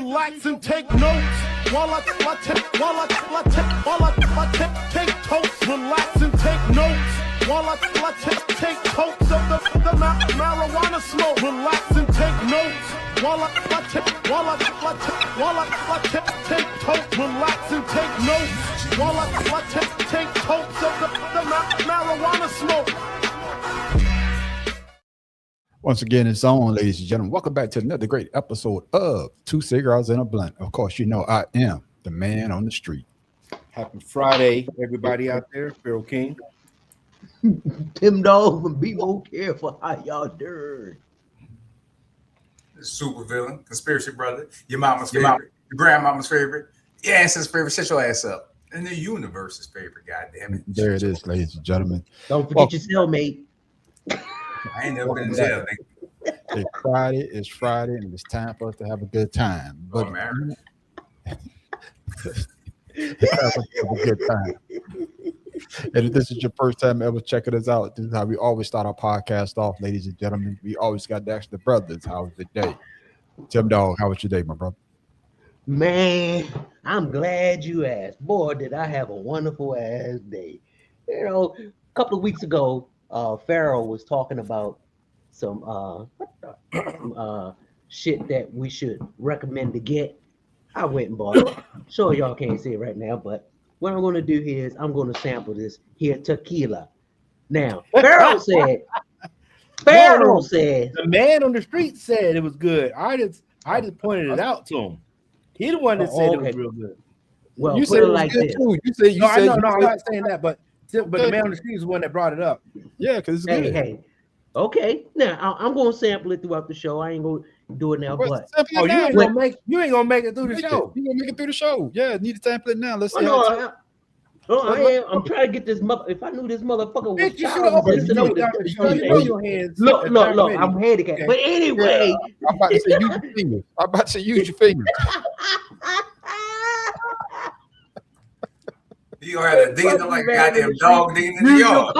relax and take notes while I take totes. Relax and take notes while I take totes of the marijuana smoke. Relax and take notes while I take totes. Relax and take notes while I take totes of the marijuana smoke. Once again, it's on, ladies and gentlemen. Welcome back to another great episode of Two Cigars and a Blunt. Of course, you know I am the man on the street. Happy Friday, everybody out there. Pharaoh King. Tim Dog and be more careful how y'all doing. Super villain, conspiracy brother, your mama's favorite, your grandmama's favorite, your ancestors' favorite. Shut your ass up. And the universe's favorite. God damn it. There it is, ladies and gentlemen. Don't forget your cellmate. I ain't never been in jail. It's Friday, and it's time for us to have a good time. But have a good time. And if this is your first time ever checking us out, this is how we always start our podcast off, ladies and gentlemen. We always got to ask the brothers, how was the day? Tim Dog, how was your day, my brother? Man, I'm glad you asked. Boy, did I have a wonderful ass day. You know, a couple of weeks ago, Pharaoh was talking about some shit that we should recommend to get. I went and bought it. Sure, y'all can't see it right now, but what I'm going to do here is I'm going to sample this here tequila. Now, Pharaoh said, the man on the street said it was good. I just pointed it out to him. He the one that said it was real good. Well, you put said it like this. I'm not saying that, but the man on the street is the one that brought it up. Yeah, because it's good. Hey. Okay, now I'm going to sample it throughout the show. I ain't going to do it now, but you ain't gonna make it through the show. You gonna make it through the show? Yeah, need to sample it now. Let's see. I'm trying to get this mother. If I knew this motherfucker was look, I'm handicapped. But anyway, I'm about to say use your fingers. You gonna have to dig it up like a goddamn dog digging in the yard.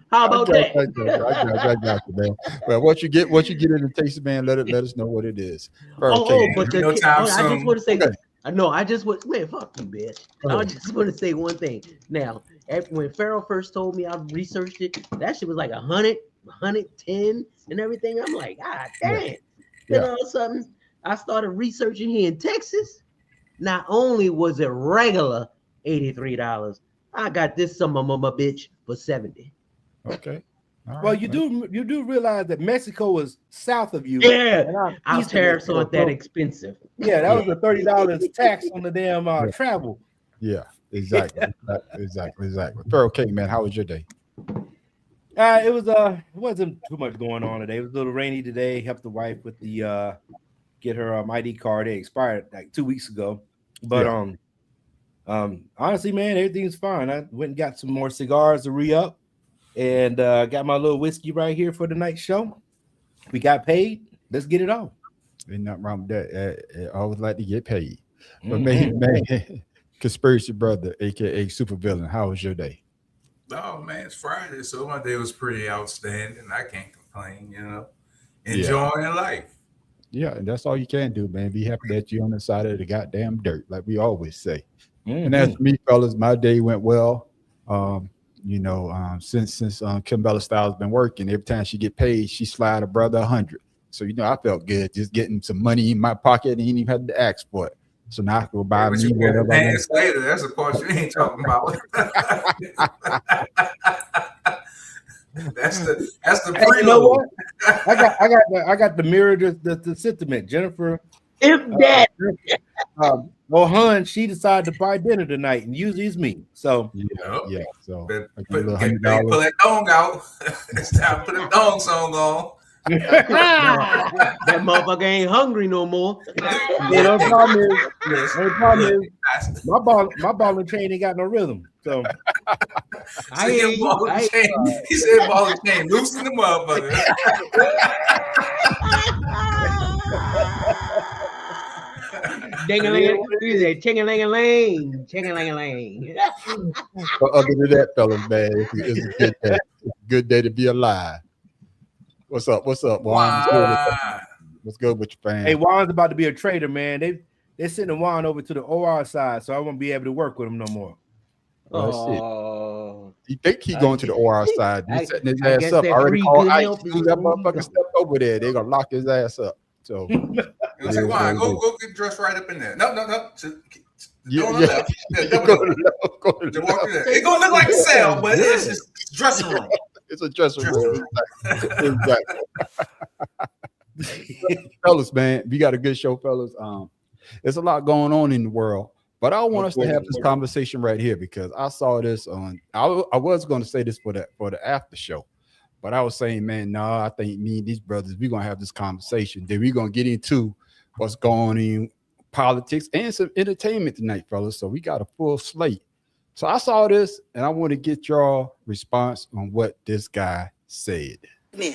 How about that? I got you, man. Well, once you get in the taste, man, let us know what it is. I just want to say this. I just want, man, fuck you, bitch. I just want to say one thing. Now, when Pharaoh first told me, I researched it. That shit was like 100, 110 and everything. I'm like, God damn. Then all of a sudden, I started researching here in Texas. Not only was it regular $83, I got this some of my bitch for $70. Okay. Well, you do realize that Mexico is south of you. Yeah, our tariffs aren't that expensive. Yeah, that was a $30 tax on the damn travel. Yeah, exactly. Pharaoh King, man, how was your day? It wasn't too much going on today. It was a little rainy today. Helped the wife with the get her ID card. They expired like 2 weeks ago. But honestly, man, everything's fine. I went and got some more cigars to re-up. And got my little whiskey right here for the night show. We got paid. Let's get it on. Ain't nothing wrong with that. I always like to get paid. But man, conspiracy brother, aka super villain, how was your day? Oh man, it's Friday, so my day was pretty outstanding. I can't complain, enjoying life. Yeah, and that's all you can do, man. Be happy that you're on the side of the goddamn dirt, like we always say. And as for me, fellas, my day went well. Since Kim Bella Styles been working, every time she get paid, she slide a brother 100. So I felt good just getting some money in my pocket and he didn't even have to ask for it. So now I can go buy me whatever. Later, that's the part you ain't talking about. That's the prelude. You know what? I got the mirror, the sentiment. Jennifer, Hun, she decided to buy dinner tonight, and usually it's me. So So pull that thong out. It's time to put the thong song on. That motherfucker ain't hungry no more. The problem is my ball and chain ain't got no rhythm. So he said ball and chain, loosen the motherfucker. Ching-a-ling-a-ling. But other than that, fellas, man, it's a good day. It's a good day to be alive. What's up, Juan? What's good with your fans? Hey, Juan's about to be a trader, man. they're sending Juan over to the OR side, so I won't be able to work with him no more. Oh, you think he going to the OR side? He's setting his ass guess up. that I already free called good ICE. help As is soon as that where he motherfucker go. stepped over there, they're gonna lock his ass up. So It was like, Juan, go get dressed right up in there. No. yeah, On the left. Yeah, Go to the left, go to the walk through left. there. It's gonna look like a cell, but it's just dressing room. It's a dressing room. Exactly. Fellas, man, we got a good show, fellas. There's a lot going on in the world, but I want us to have this conversation right here because I saw this on. I was going to say this for the after show, but I was saying, man, no, I think me and these brothers, we're gonna have this conversation. Then we're gonna get into what's going on in politics and some entertainment tonight, fellas. So we got a full slate. So I saw this, and I want to get your response on what this guy said.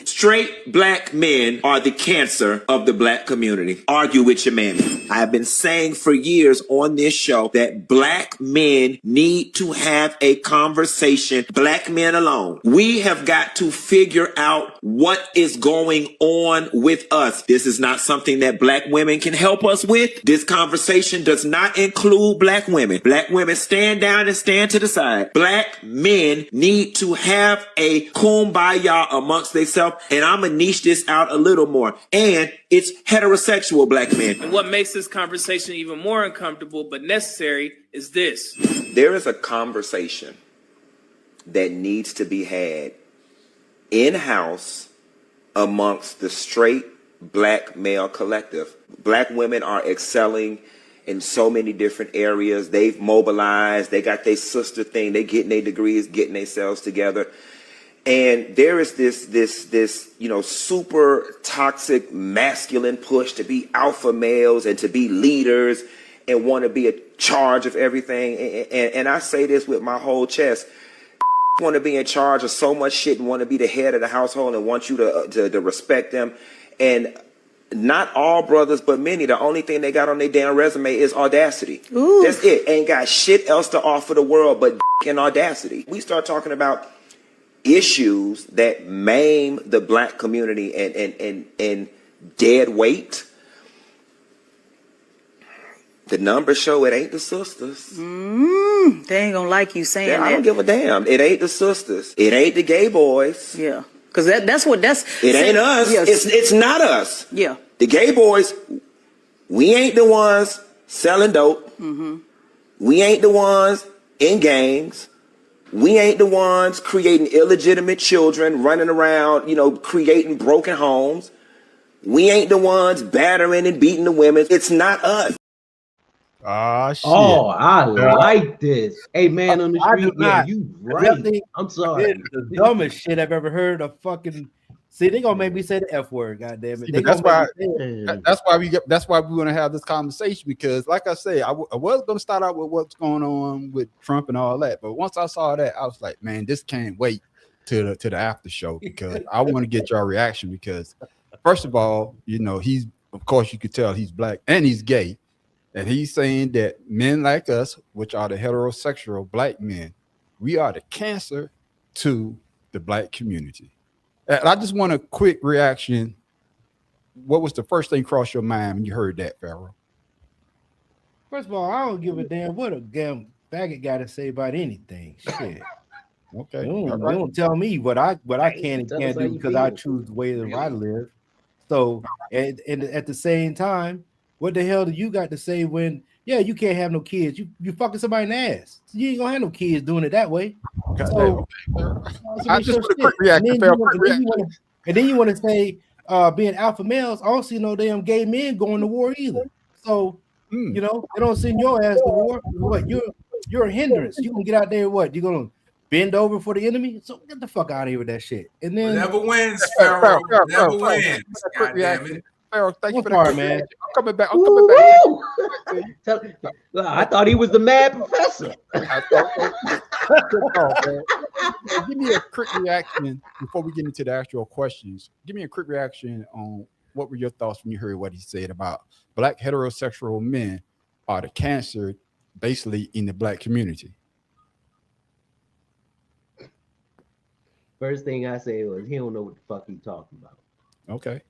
Straight black men are the cancer of the black community. Argue with your mammy. I have been saying for years on this show that black men need to have a conversation, black men alone. We have got to figure out what is going on with us. This is not something that black women can help us with. This conversation does not include black women. Black women stand down and stand to the side. Black men need to have a kumbaya amongst themselves. And I'm going to niche this out a little more. And it's heterosexual black men. And what makes this conversation even more uncomfortable but necessary is this. There is a conversation that needs to be had in-house amongst the straight black male collective. Black women are excelling in so many different areas. They've mobilized. They got their sister thing. They getting their degrees, getting themselves together. And there is this, super toxic masculine push to be alpha males and to be leaders and want to be in charge of everything. And I say this with my whole chest. Want to be in charge of so much shit and want to be the head of the household and want you to respect them. And not all brothers, but many, the only thing they got on their damn resume is audacity. Ooh. That's it. Ain't got shit else to offer the world but and audacity. We start talking about issues that maim the black community and dead weight. The numbers show it ain't the sisters. They ain't gonna like you saying that. I don't give a damn. It ain't the sisters. It ain't the gay boys. Yeah, because that's it ain't us. Yes. It's not us. Yeah, the gay boys. We ain't the ones selling dope. Mm-hmm. We ain't the ones in gangs. We ain't the ones creating illegitimate children, running around, creating broken homes. We ain't the ones battering and beating the women. It's not us. Ah, shit. Oh, I like this. Hey, man on the street, yeah, you right. I'm sorry. The dumbest shit I've ever heard of fucking. See, they gonna make me say the F word. God damn it! That's why we want to have this conversation because, like I say, I was gonna start out with what's going on with Trump and all that, but once I saw that, I was like, man, this can't wait to the after show because I want to get your reaction because, first of all, he's, of course, you could tell he's black and he's gay, and he's saying that men like us, which are the heterosexual black men, we are the cancer to the black community. And I just want a quick reaction. What was the first thing cross your mind when you heard that, Pharaoh? First of all, I don't give a damn what a damn faggot got to say about anything. Shit. Okay. They don't tell me what I can and can't do because I choose the way that I live. So, and at the same time, what the hell do you got to say when, you can't have no kids? You fucking somebody in the ass. You ain't gonna have no kids doing it that way. Okay. So, I just want a quick reaction. And then you want to say, being alpha males, I don't see no damn gay men going to war either. So, they don't send your ass to war. What, you're a hindrance. You can get out there, what? You're gonna bend over for the enemy? So get the fuck out of here with that shit. And then never wins, Pharaoh. Never wins. God damn it. Pharaoh, thank you for that, man. I'm coming back. I thought he was the mad professor. Give me a quick reaction before we get into the actual questions. Give me a quick reaction on what were your thoughts when you heard what he said about black heterosexual men are the cancer basically in the black community. First thing I said was he don't know what the fuck he talking about. Okay.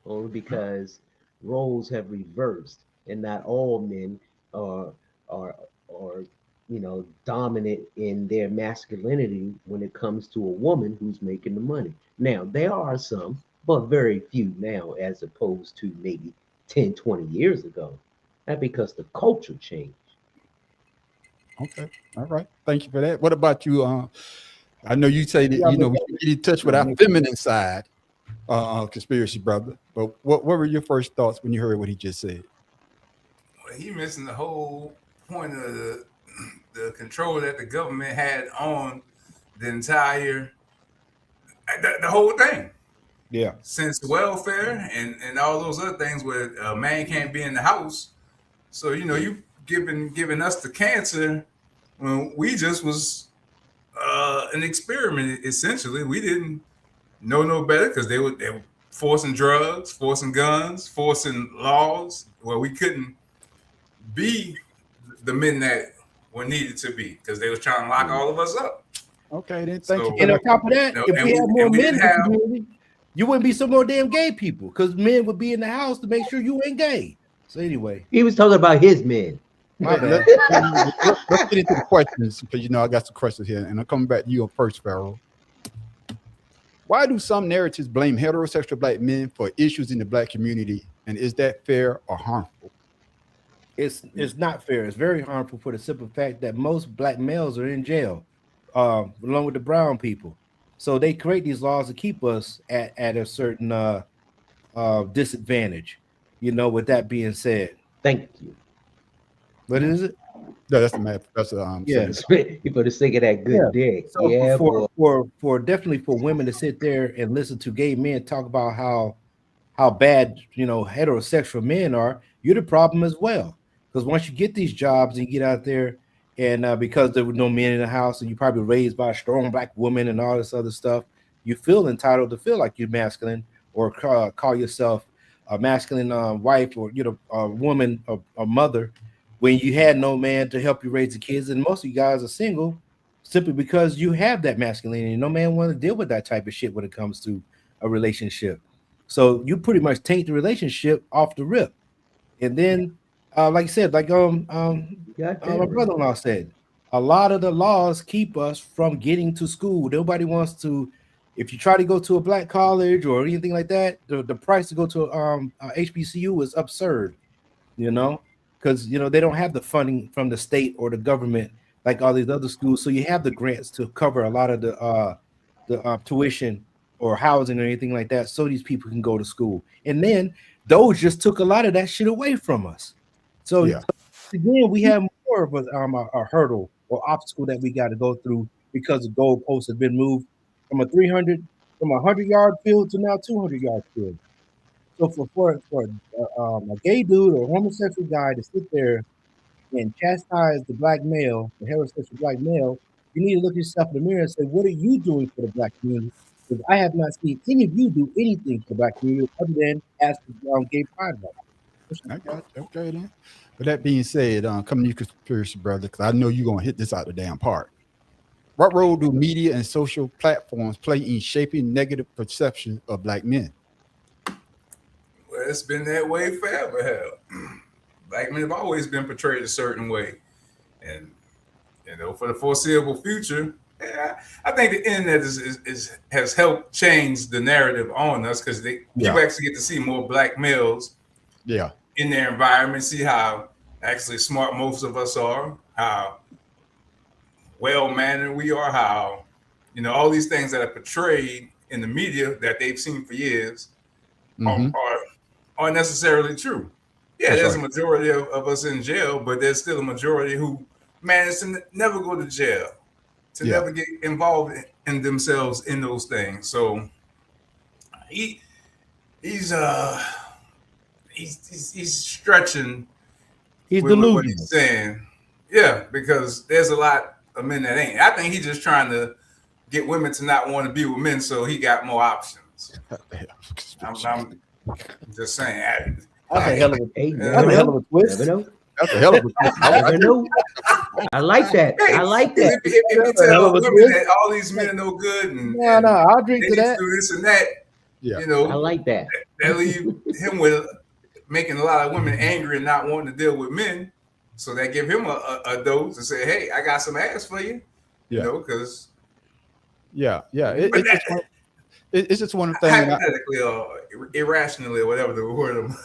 Only because roles have reversed. and not all men are dominant in their masculinity when it comes to a woman who's making the money. Now, there are some, but very few now, as opposed to maybe 10, 20 years ago. That's because the culture changed. Okay. All right. Thank you for that. What about you? I know you say that, we should get in touch with our feminine side, conspiracy brother. But what were your first thoughts when you heard what he just said? Well, he missing the whole point of the control that the government had on the entire, the whole thing. Yeah. Since welfare and all those other things where a man can't be in the house. So, you giving us the cancer when we just was an experiment, essentially. We didn't know no better because they were forcing drugs, forcing guns, forcing laws where we couldn't be the men that were needed to be because they was trying to lock all of us up. Okay, then thank you. And on top of that, if we had more men in the community, you wouldn't be some more damn gay people because men would be in the house to make sure you ain't gay. So anyway, he was talking about his men. My bad. Let's get into the questions because I got some questions here, and I'm coming back to you first, Pharaoh. Why do some narratives blame heterosexual black men for issues in the black community, and is that fair or harmful? It's not fair. It's very harmful for the simple fact that most black males are in jail, along with the brown people. So they create these laws to keep us at a certain disadvantage. With that being said, thank you. What is it? No, that's the math. That's yes. You for the sake of that good dick. So yeah, for definitely for women to sit there and listen to gay men talk about how bad heterosexual men are, you're the problem as well. Because once you get these jobs and you get out there, and because there were no men in the house, and you're probably raised by a strong black woman and all this other stuff, you feel entitled to feel like you're masculine, or call yourself a masculine wife, or a woman, a mother, when you had no man to help you raise the kids. And most of you guys are single simply because you have that masculinity. No man want to deal with that type of shit when it comes to a relationship. So you pretty much take the relationship off the rip. And then, like I said, like my brother-in-law said, a lot of the laws keep us from getting to school. Nobody wants to. If you try to go to a black college or anything like that, the price to go to HBCU is absurd, because they don't have the funding from the state or the government like all these other schools. So you have the grants to cover a lot of the tuition or housing or anything like that, so these people can go to school. And then those just took a lot of that shit away from us. So again, we have more of a hurdle or obstacle that we got to go through because the goalposts have been moved from a 100-yard field to now 200-yard field. So for a gay dude or a homosexual guy to sit there and chastise the black male, the heterosexual black male, you need to look yourself in the mirror and say, what are you doing for the black community? Because I have not seen any of you do anything for the black community other than ask the gay pride about it. I got you. Okay, then. With that being said, coming to you, conspiracy brother, because I know you're going to hit this out the damn park. What role do media and social platforms play in shaping negative perception of black men? Well, it's been that way forever. Hell, black men have always been portrayed a certain way, and for the foreseeable future, I think the internet has helped change the narrative on us because you actually get to see more black males, in their environment, see how actually smart most of us are, how well-mannered we are, how, all these things that are portrayed in the media that they've seen for years aren't necessarily true. Yeah, there's a majority of us in jail, but there's still a majority who manage to never go to jail, to never get involved in themselves in those things. So he's stretching. He's delusional. What he's saying. Yeah, because there's a lot of men that ain't. I think he's just trying to get women to not want to be with men, so he got more options. I'm just saying. That's a hell of a twist. That's a hell of a twist. I like that. I like that. If you tell women that all these men are no good and I'll drink to that. Do this and that. I like that. That leave him with making a lot of women angry and not wanting to deal with men. So they give him a dose and say, "Hey, I got some ass for you." You know, because it's just one of the things hypothetically or irrationally or whatever the word I'm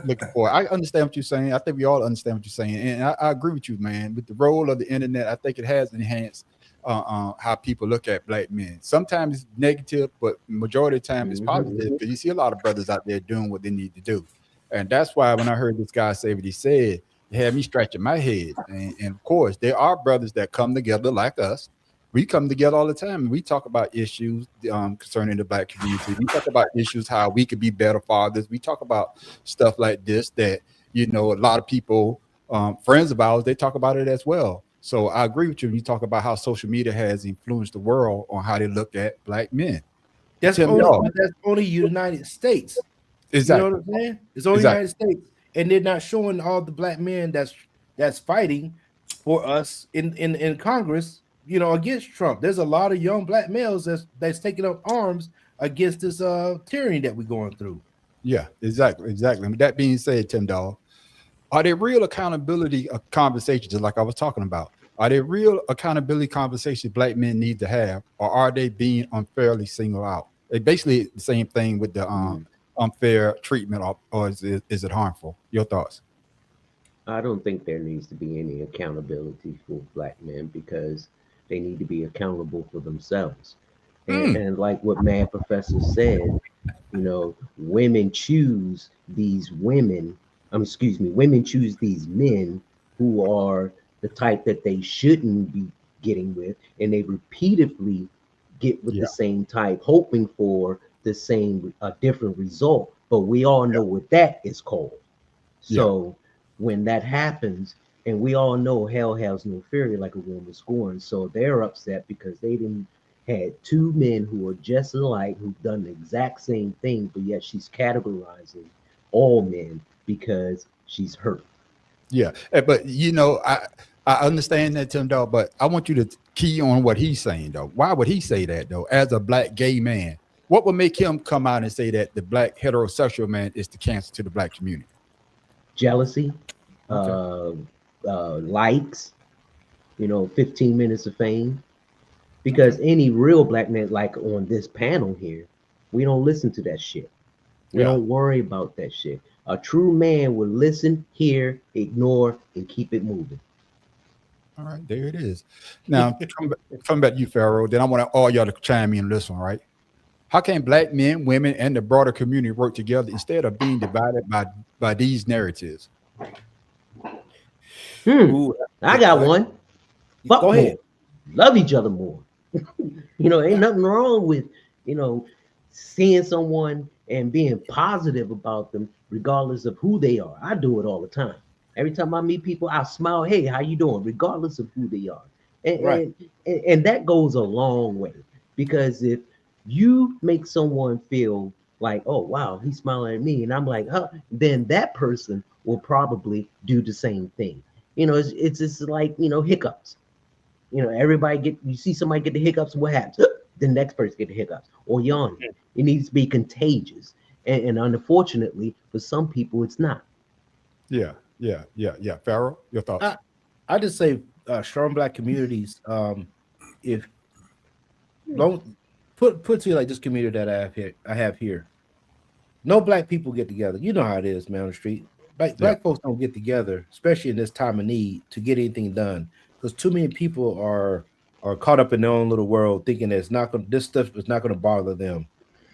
looking for. I understand what you're saying. I think we all understand what you're saying, and I agree with you, man. With the role of the internet, I think it has enhanced how people look at black men. Sometimes it's negative, but majority of the time it's positive, because you see a lot of brothers out there doing what they need to do. And that's why when I heard this guy say what he said, it had me scratching my head. And of course, there are brothers that come together like us. We come together all the time and we talk about issues concerning the black community. We talk about issues, how we could be better fathers. We talk about stuff like this that, you know, a lot of people, friends of ours, they talk about it as well. So I agree with you when you talk about how social media has influenced the world on how they look at black men. That's only United States. Exactly. You know what I'm saying? It's only United States. And they're not showing all the black men that's fighting for us in Congress, you know, against Trump. There's a lot of young black males that's taking up arms against this tyranny that we're going through. Yeah, exactly. With that being said, Tim Dog, are there real accountability conversations, just like I was talking about? Are there real accountability conversations black men need to have, or are they being unfairly singled out? It's basically the same thing with the unfair treatment, or is it harmful? Your thoughts? I don't think there needs to be any accountability for black men, because they need to be accountable for themselves. And like what Mad Professor said, you know, women choose these women. Women choose these men who are the type that they shouldn't be getting with, and they repeatedly get with the same type, hoping for the same, a different result. But we all know what that is called. So when that happens, and we all know hell has no fury like a woman scorned, so they're upset because they didn't had two men who are just alike, who've done the exact same thing, but yet she's categorizing all men because she's hurt. Yeah, but you know, I understand that, Tim Dog, but I want you to key on what he's saying though. Why would he say that though? As a black gay man, what would make him come out and say that the black heterosexual man is the cancer to the black community? Jealousy, likes, 15 minutes of fame. Because any real black man, like on this panel here, we don't listen to that shit. We don't worry about that shit. A true man will listen, hear, ignore, and keep it moving. All right, there it is. Now, coming back to you, Pharaoh, then I want all y'all to chime in on this one, right? How can black men, women, and the broader community work together instead of being divided by these narratives? I got one. Fuck Go ahead. More. Love each other more. Ain't nothing wrong with, seeing someone and being positive about them, regardless of who they are. I do it all the time. Every time I meet people, I smile, hey, how you doing? Regardless of who they are. And that goes a long way, because if you make someone feel like, oh, wow, he's smiling at me, and I'm like, huh, then that person will probably do the same thing. It's just like, hiccups. Everybody you see somebody get the hiccups, what happens? The next person get the hiccups or yawn. It needs to be contagious. And unfortunately, for some people, it's not. Yeah. Pharaoh, your thoughts? I just say strong black communities, if don't put to you like this community that I have here. No black people get together. You know how it is, man, on the street. Black folks don't get together, especially in this time of need, to get anything done. Because too many people are caught up in their own little world, thinking that this stuff is not going to bother them.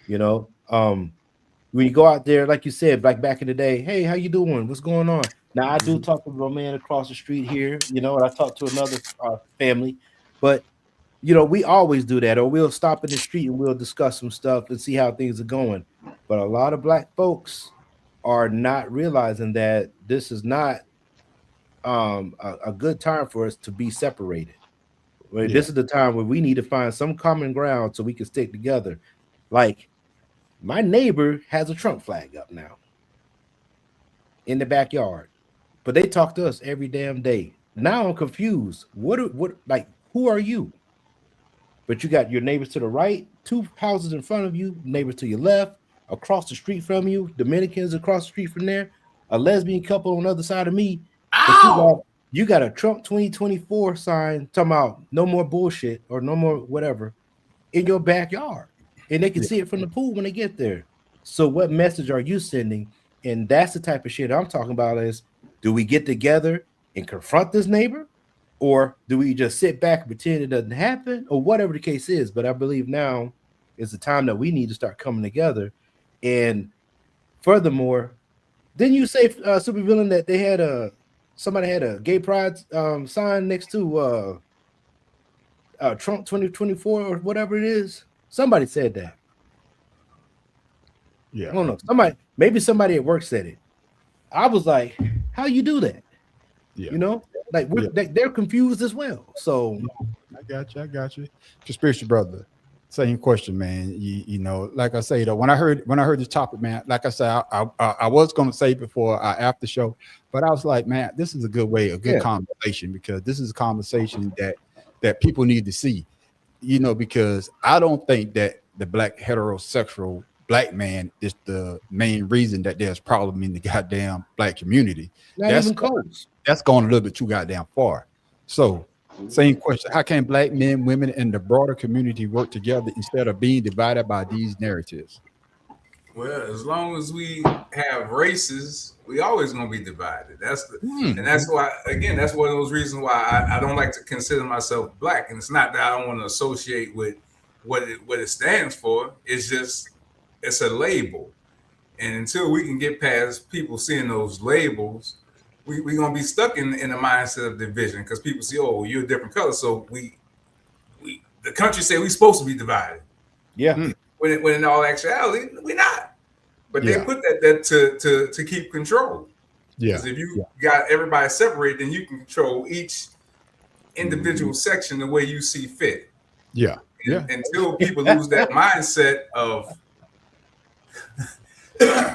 When you go out there, like you said, like back in the day, hey, how you doing? What's going on? Now I do talk to a man across the street here, and I talk to another family, but we always do that, or we'll stop in the street and we'll discuss some stuff and see how things are going. But a lot of black folks are not realizing that this is not a good time for us to be separated. This is the time where we need to find some common ground so we can stick together. Like, my neighbor has a Trump flag up now in the backyard, but they talk to us every damn day. Now I'm confused. Who are you? But you got your neighbors to the right, 2 houses in front of you, neighbors to your left, across the street from you, Dominicans across the street from there. a lesbian couple on the other side of me. Ow! You got a Trump 2024 sign talking about no more bullshit or no more whatever in your backyard, and they can see it from the pool when they get there. So what message are you sending? And that's the type of shit I'm talking about is, do we get together and confront this neighbor, or do we just sit back and pretend it doesn't happen, or whatever the case is? But I believe now is the time that we need to start coming together. And furthermore, didn't you say, Supervillain, that they had somebody had a gay pride sign next to Trump 2024 or whatever it is? Somebody said that. Yeah, I don't know. Maybe somebody at work said it. I was like, how you do that? Yeah. You know, like they're confused as well. So I got you. Conspiracy brother. Same question, man. You know, like I say though, when I heard this topic, man, like I said, I was gonna say before after show, but I was like, man, this is a good conversation, because this is a conversation that people need to see, you know, because I don't think that the black heterosexual black man is the main reason that there's problem in the goddamn black community. That's going a little bit too goddamn far. So same question: how can black men, women, and the broader community work together instead of being divided by these narratives? Well, as long as we have races, we always gonna be divided. And that's why, again, that's one of those reasons why I don't like to consider myself black. And it's not that I don't want to associate with what it stands for. It's just it's a label. And until we can get past people seeing those labels, we're gonna be stuck in the mindset of division, because people see, oh, you're a different color, so the country say we're supposed to be divided. Yeah. When in all actuality, we're not. But they put that to keep control. Yeah. Because if you got everybody separated, then you can control each individual section the way you see fit. Yeah. Until people lose that mindset of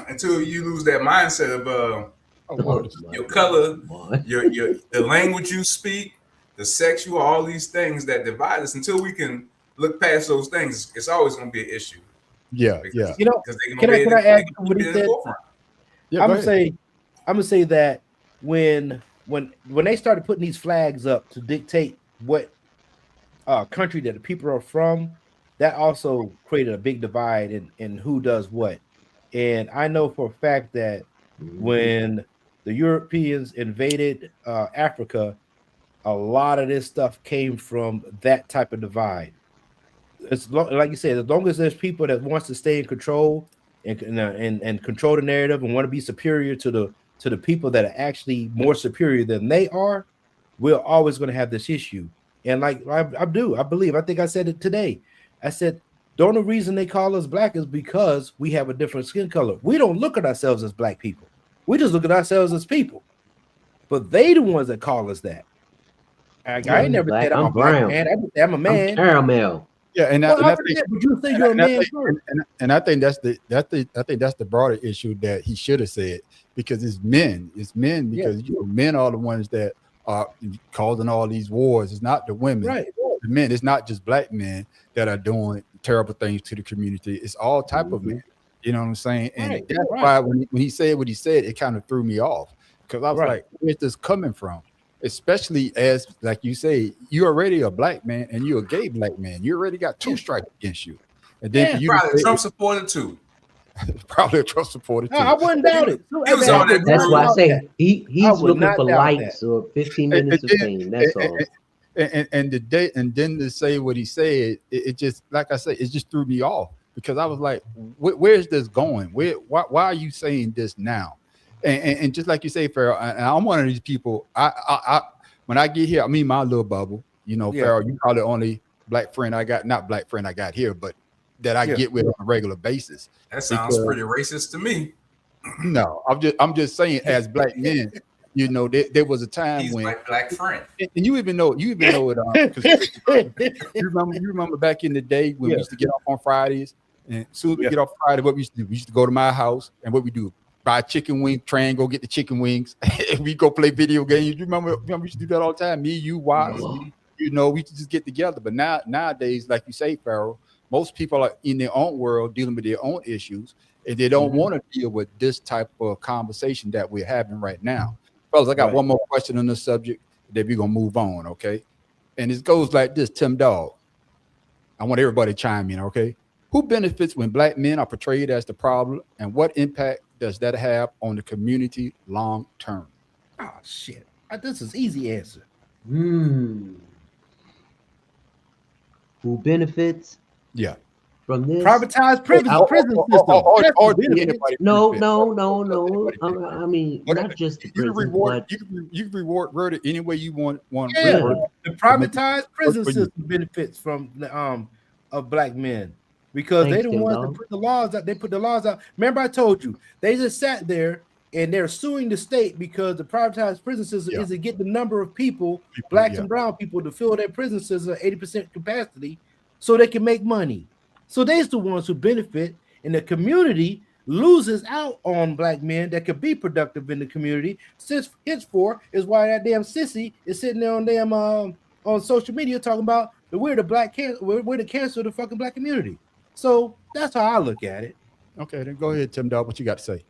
until you lose that mindset of your color, the language you speak, the sexual, all these things that divide us, until we can look past those things, it's always going to be an issue. Yeah. You know, can I add what he said? Yeah, I'm gonna say that when they started putting these flags up to dictate what country that the people are from, that also created a big divide in who does what. And I know for a fact that when the Europeans invaded Africa, a lot of this stuff came from that type of divide. It's like you said, as long as there's people that wants to stay in control and control the narrative and want to be superior to the people that are actually more superior than they are, we're always going to have this issue. And like I think I said it today. I said, the only reason they call us black is because we have a different skin color. We don't look at ourselves as black people. We just look at ourselves as people. But they the ones that call us that. I ain't never said I'm brown, man. I just say I'm a man. I'm caramel. Yeah, and would you say you're a man? And I think that's the broader issue that he should have said, because it's men because men are the ones that are causing all these wars. It's not the women, right? The men. It's not just black men that are doing terrible things to the community. It's all type of men. You know what I'm saying? And that's why when he said what he said, it kind of threw me off, because I was like, where's this coming from? Especially as, like you say, you're already a black man and you're a gay black man. You already got two strikes against you. And then you probably a Trump supporter too. Probably a Trump supporter too. I wouldn't doubt it. That's why I say he's looking for likes or 15 minutes of fame. That's all. And then to say what he said, it just, like I said, it just threw me off, because I was like, where's this going? Why are you saying this now? And just like you say, Farrell, and I'm one of these people. I when I get here, I mean my little bubble. You know, Farrell, you probably the only black friend I got, not black friend I got here, but that I get with on a regular basis. That sounds pretty racist to me. No, I'm just saying, as black men, you know, there was a time he's when my black friend, and you even know it. You remember back in the day when we used to get off on Fridays, and as soon as we get off Friday, what we used to do? We used to go to my house, and what we do? Buy chicken wing, try and go get the chicken wings. We go play video games. You remember we used to do that all the time. Me, you, Watts, you know, we used to just get together. But nowadays, like you say, Farrell, most people are in their own world dealing with their own issues, and they don't want to deal with this type of conversation that we're having right now. Fellas, I got one more question on this subject, then we're gonna move on, okay? And it goes like this, Tim Dog. I want everybody to chime in, okay? Who benefits when black men are portrayed as the problem, and what impact does that have on the community long term? Oh shit! This is easy answer. Who benefits? Yeah. From this privatized prison system. No. I mean, not just the prison, but you can reward it any way you want. Yeah, the privatized prison system benefits from the of black men because they the ones that put the laws out. They put the laws out. Remember, I told you they just sat there and they're suing the state because the privatized prison system is to get the number of people, blacks and brown people, to fill their prison system at 80% capacity, so they can make money. So they're the ones who benefit, and the community loses out on black men that could be productive in the community. Since henceforth is why that damn sissy is sitting there on damn on social media talking about we're the cancer of the fucking black community. So that's how I look at it. Okay, then go ahead, Tim Dog. What you got to say?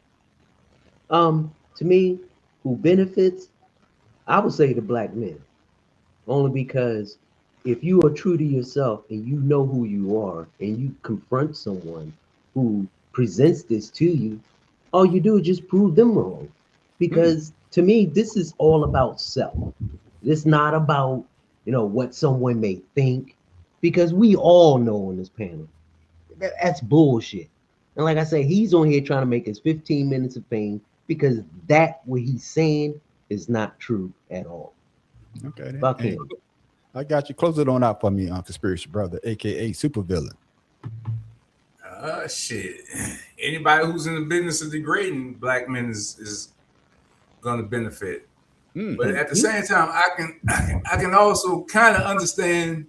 To me, who benefits, I would say the black men, only because if you are true to yourself and you know who you are and you confront someone who presents this to you, all you do is just prove them wrong. Because to me, this is all about self. It's not about, what someone may think, because we all know on this panel that's bullshit. And like I say, he's on here trying to make his 15 minutes of fame because what he's saying is not true at all. Okay. Fuck him. I got you. Close it on out for me, Conspiracy Brother, aka Supervillain. Shit. Anybody who's in the business of degrading black men is gonna benefit. But at the same time, I can also kind of understand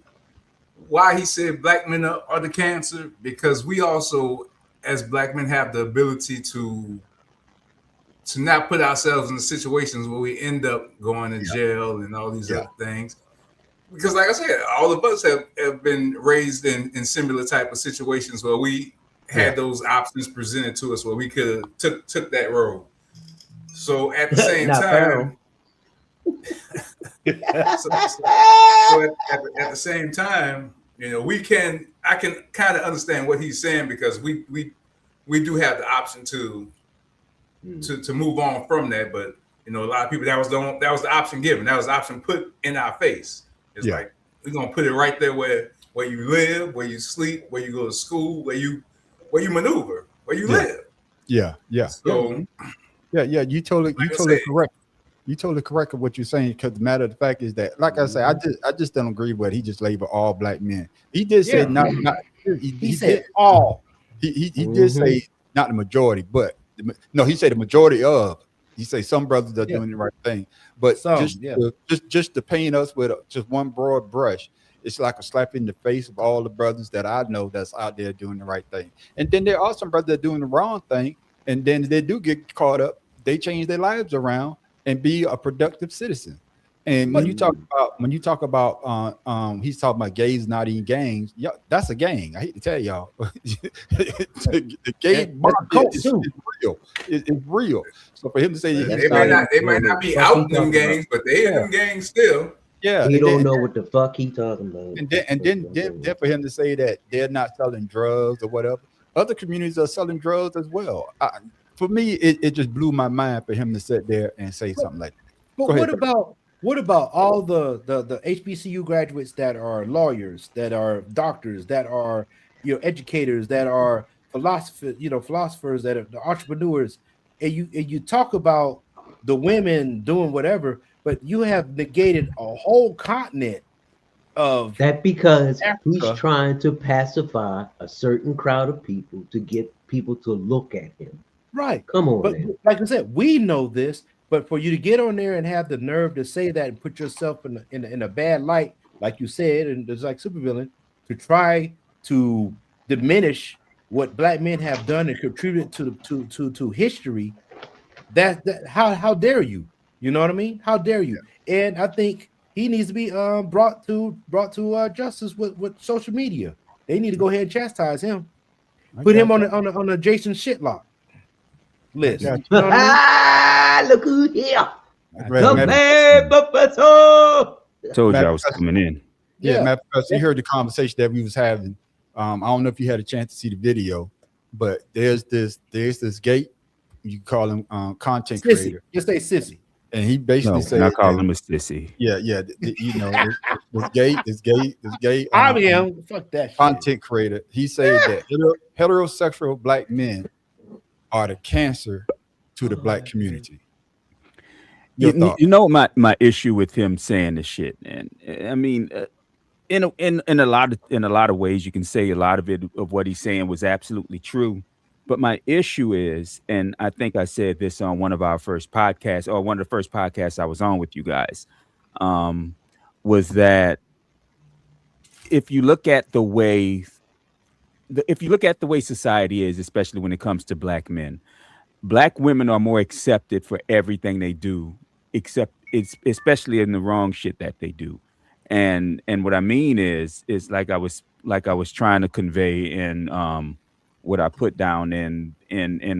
why he said black men are the cancer, because we also, as black men, have the ability to not put ourselves in the situations where we end up going to jail and all these other things. Because like I said, all of us have been raised in similar type of situations where we had those options presented to us where we could have took that road. So at the same time, at the same time, I can kind of understand what he's saying, because we do have the option to move on from that. But a lot of people, that was the option given. That was the option put in our face. It's like, we're gonna put it right there where you live, where you sleep, where you go to school, where you maneuver, where you live. Yeah. So you totally correct. You totally correct with what you're saying, because the matter of the fact is that, like I say, I just don't agree with he just labeled all black men. He did say he said all. He did say not the majority, but he said the majority of. He say some brothers are doing the right thing, but just to paint us with just one broad brush, it's like a slap in the face of all the brothers that I know that's out there doing the right thing. And then there are some brothers that are doing the wrong thing, and then they do get caught up. They change their lives around and be a productive citizen. And when you talk about he's talking about gays not eating gangs. Yeah, that's a gang. I hate to tell y'all. the gay market is real. It's real. So for him to say they might not be out in them gangs, but they in them gangs still. Yeah, he don't know what the fuck he talking about. And then for him to say that they're not selling drugs or whatever, other communities are selling drugs as well. For me, it just blew my mind for him to sit there and say something like that. But what about all the HBCU graduates that are lawyers, that are doctors, that are educators, that are philosophers, that are the entrepreneurs, and you talk about the women doing whatever, but you have negated a whole continent of that because Africa. He's trying to pacify a certain crowd of people to get people to look at him. Right. Come on, but man. Like I said, we know this, but for you to get on there and have the nerve to say that and put yourself in a bad light, like you said, and it's like Supervillain, to try to diminish what black men have done and contribute to history, that how dare you? You know what I mean? How dare you? And I think he needs to be brought to justice with social media. They need to go ahead and chastise him. Put him on the Jason Shitlock list. You know what I mean? Look who here. Told you I was coming in. Yeah, Matt Professor, you heard the conversation that we was having. I don't know if you had a chance to see the video, but there's this gate. You call him content sissy. creator. Just say sissy. And he basically said, "I call him a sissy." Yeah. You know, this gay. Fuck that. Content creator. He said that heterosexual black men are the cancer to the black community. You know my issue with him saying this shit, and I mean, in a lot of ways, you can say a lot of it of what he's saying was absolutely true. But my issue is, and I think I said this on one of our first podcasts, or one of the first podcasts I was on with you guys, was that if you look at the way society is, especially when it comes to black men, black women are more accepted for everything they do, except it's especially in the wrong shit that they do. And what I mean is like I was trying to convey in what I put down in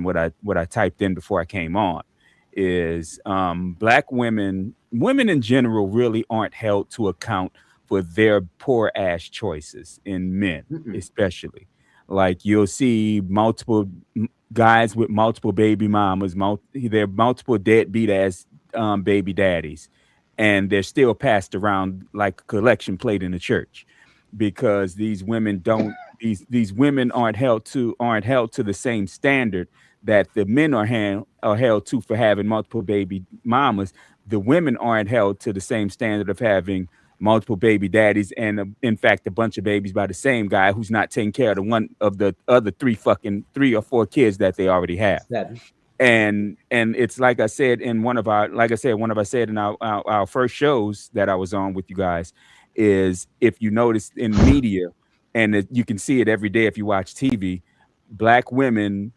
what I typed in before I came on is black women in general really aren't held to account for their poor ass choices in men, especially. Like you'll see multiple guys with multiple baby mamas, they're multiple deadbeat ass baby daddies, and they're still passed around like a collection plate in the church because these women aren't held to the same standard that the men are held to for having multiple baby mamas. The women aren't held to the same standard of having multiple baby daddies and in fact a bunch of babies by the same guy who's not taking care of the one of the other three or four kids that they already have. And it's like I said in one of our first shows that I was on with you guys is, if you notice in media, and you can see it every day if you watch TV, black women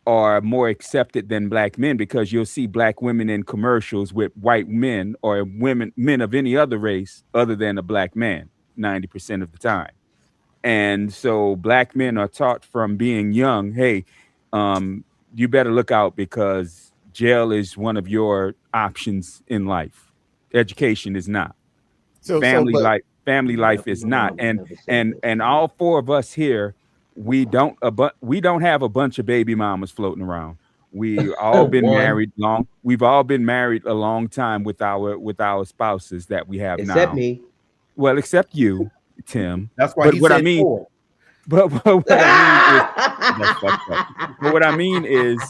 are more accepted than black men, because you'll see black women in commercials with white men or men of any other race other than a black man 90% of the time. And so black men are taught from being young, hey, you better look out because jail is one of your options in life. Education is not. Family life is not. And all four of us here, we don't have a bunch of baby mamas floating around. We all been married long. We've all been married a long time with our spouses that we have now. Except me. Well, except you, Tim. That's why what I mean. Four. But what I mean is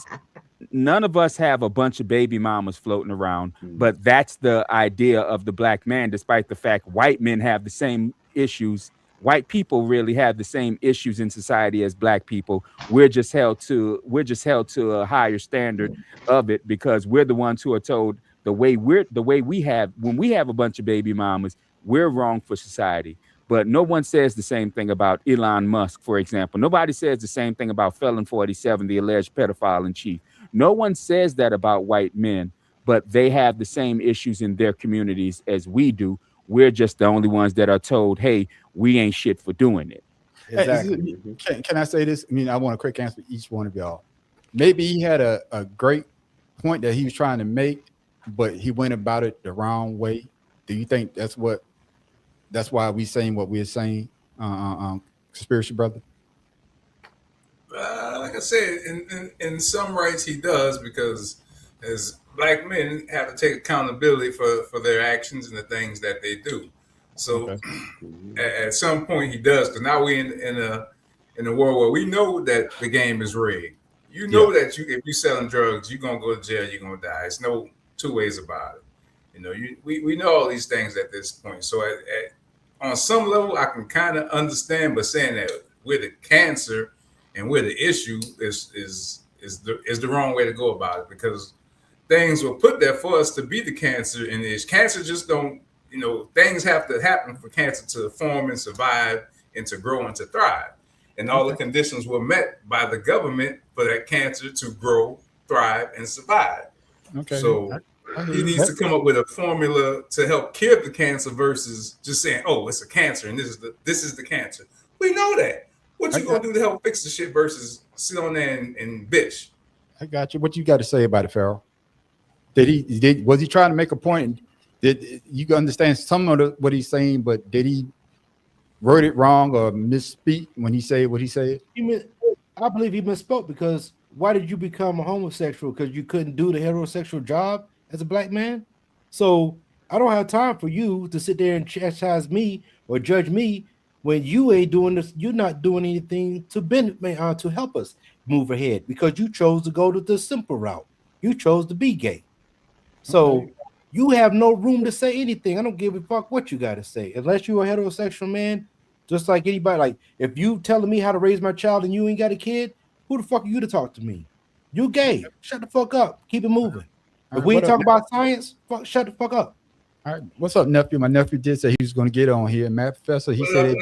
none of us have a bunch of baby mamas floating around, but that's the idea of the black man, despite the fact white men have the same issues. White people really have the same issues in society as black people. We're just held to a higher standard of it because we're the ones who are told when we have a bunch of baby mamas, we're wrong for society. But no one says the same thing about Elon Musk, for example. Nobody says the same thing about Felon 47, the alleged pedophile in chief. No one says that about white men, but they have the same issues in their communities as we do. We're just the only ones that are told, hey, we ain't shit for doing it. Exactly. Can I say this? I mean, I want a quick answer for each one of y'all. Maybe he had a great point that he was trying to make, but he went about it the wrong way. Do you think that's why we saying what we're saying, Conspiracy Brother? Like I said, in some rights he does, because as black men have to take accountability for their actions and the things that they do. So at some point he does, because now we're in a world where we know that the game is rigged. You know that if you're selling drugs, you're gonna go to jail, you're gonna die. It's no two ways about it. You know, we know all these things at this point. So on some level, I can kind of understand, but saying that we're the cancer and we're the issue is the wrong way to go about it, because things were put there for us to be the cancer, and cancer just don't, things have to happen for cancer to form and survive and to grow and to thrive. And all the conditions were met by the government for that cancer to grow, thrive, and survive. Okay. So he needs to come up with a formula to help cure the cancer versus just saying, "Oh, it's a cancer, and this is the cancer." We know that. What you gonna do to help fix the shit versus sit on there and bitch? I got you. What you got to say about it, Farrell? Was he trying to make a point? Did you understand some of what he's saying, but did he word it wrong or misspeak when he said what he said? I believe he misspoke, because why did you become a homosexual? Because you couldn't do the heterosexual job as a black man? So I don't have time for you to sit there and chastise me or judge me when you ain't doing this. You're not doing anything to help us move ahead, because you chose to go to the simple route. You chose to be gay. So you have no room to say anything. I don't give a fuck what you got to say, unless you're a heterosexual man, just like anybody. Like, if you telling me how to raise my child and you ain't got a kid, who the fuck are you to talk to me? You gay. Shut the fuck up. Keep it moving. If we ain't talking about science, shut the fuck up. All right. What's up, nephew? My nephew did say he was going to get on here. Matt Professor, he said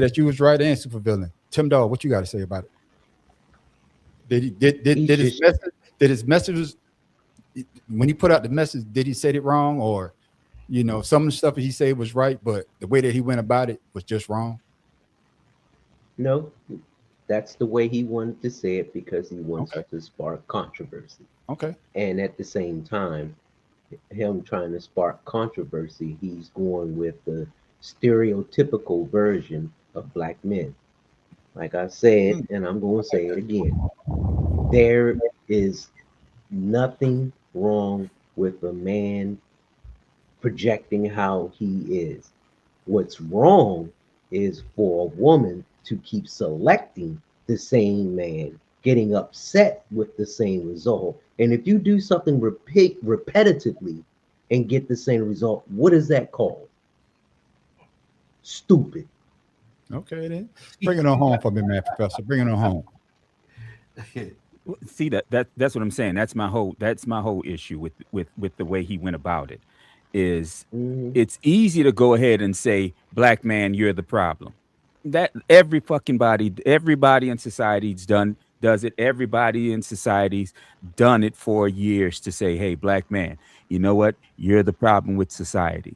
that you was right and supervillain. Tim Dog, what you got to say about it? Did his messages, when he put out the message, did he say it wrong, or some of the stuff that he said was right, but the way that he went about it was just wrong? No, that's the way he wanted to say it, because he wants to spark controversy. Okay. And at the same time, him trying to spark controversy, he's going with the stereotypical version of black men. Like I said, and I'm going to say it again, there is nothing wrong with a man projecting how he is. What's wrong is for a woman to keep selecting the same man, getting upset with the same result. And if you do something repetitively and get the same result, what is that called? Stupid. Okay, then bring it on home for me, man, Professor. Bring it on home. See, that's what I'm saying. That's my whole issue with the way he went about it. It's easy to go ahead and say, black man, you're the problem. That everybody in society's does it. Everybody in society's done it for years, to say, hey, black man, you know what? You're the problem with society.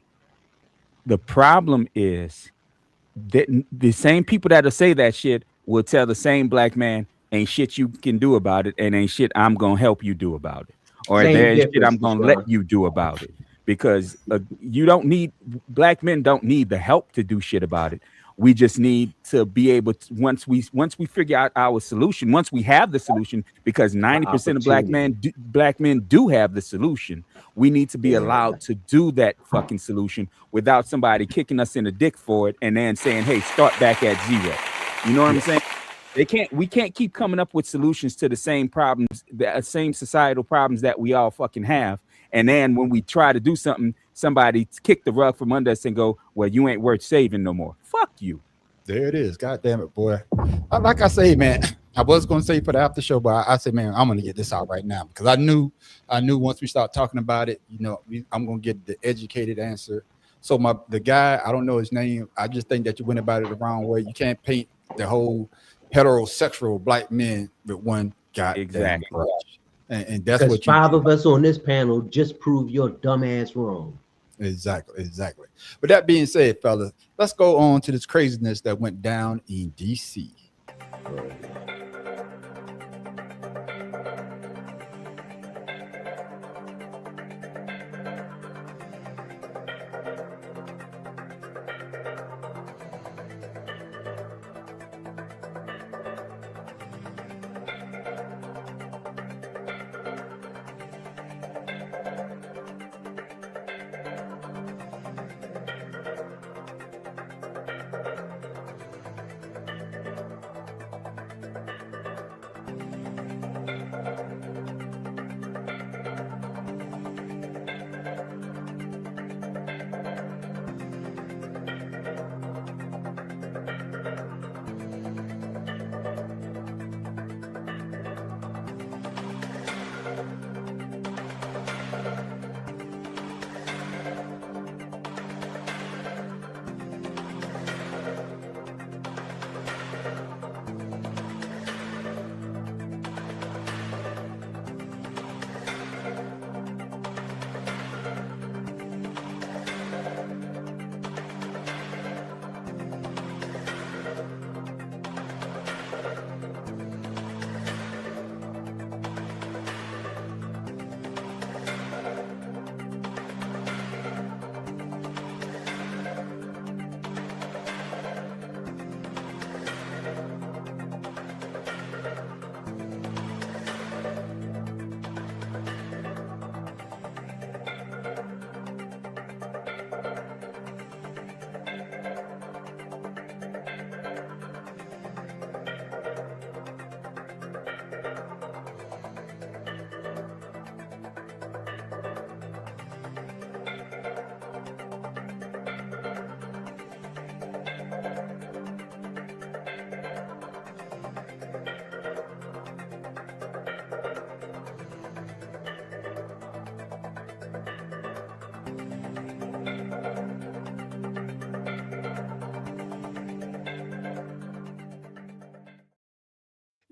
The problem is that the same people that'll say that shit will tell the same black man, ain't shit you can do about it, and ain't shit I'm gonna help you do about it, or there's shit I'm gonna let you do about it, because black men don't need the help to do shit about it. We just need to be able to, once we figure out our solution, once we have the solution, because 90% of black men do have the solution. We need to be allowed to do that fucking solution without somebody kicking us in the dick for it and then saying, hey, start back at zero. You know what I'm saying? We can't keep coming up with solutions to the same problems, the same societal problems that we all fucking have. And then when we try to do something, somebody kick the rug from under us and go, well, you ain't worth saving no more. Fuck you. There it is. God damn it, boy. Like I say, man, I was going to say for the after show, but I said, man, I'm going to get this out right now, because I knew once we start talking about it, I'm going to get the educated answer. So the guy, I don't know his name. I just think that you went about it the wrong way. You can't paint the whole heterosexual black men with one guy. Exactly. And that's what five of us on this panel just prove your dumb ass wrong. Exactly. With that being said, fellas, let's go on to this craziness that went down in DC.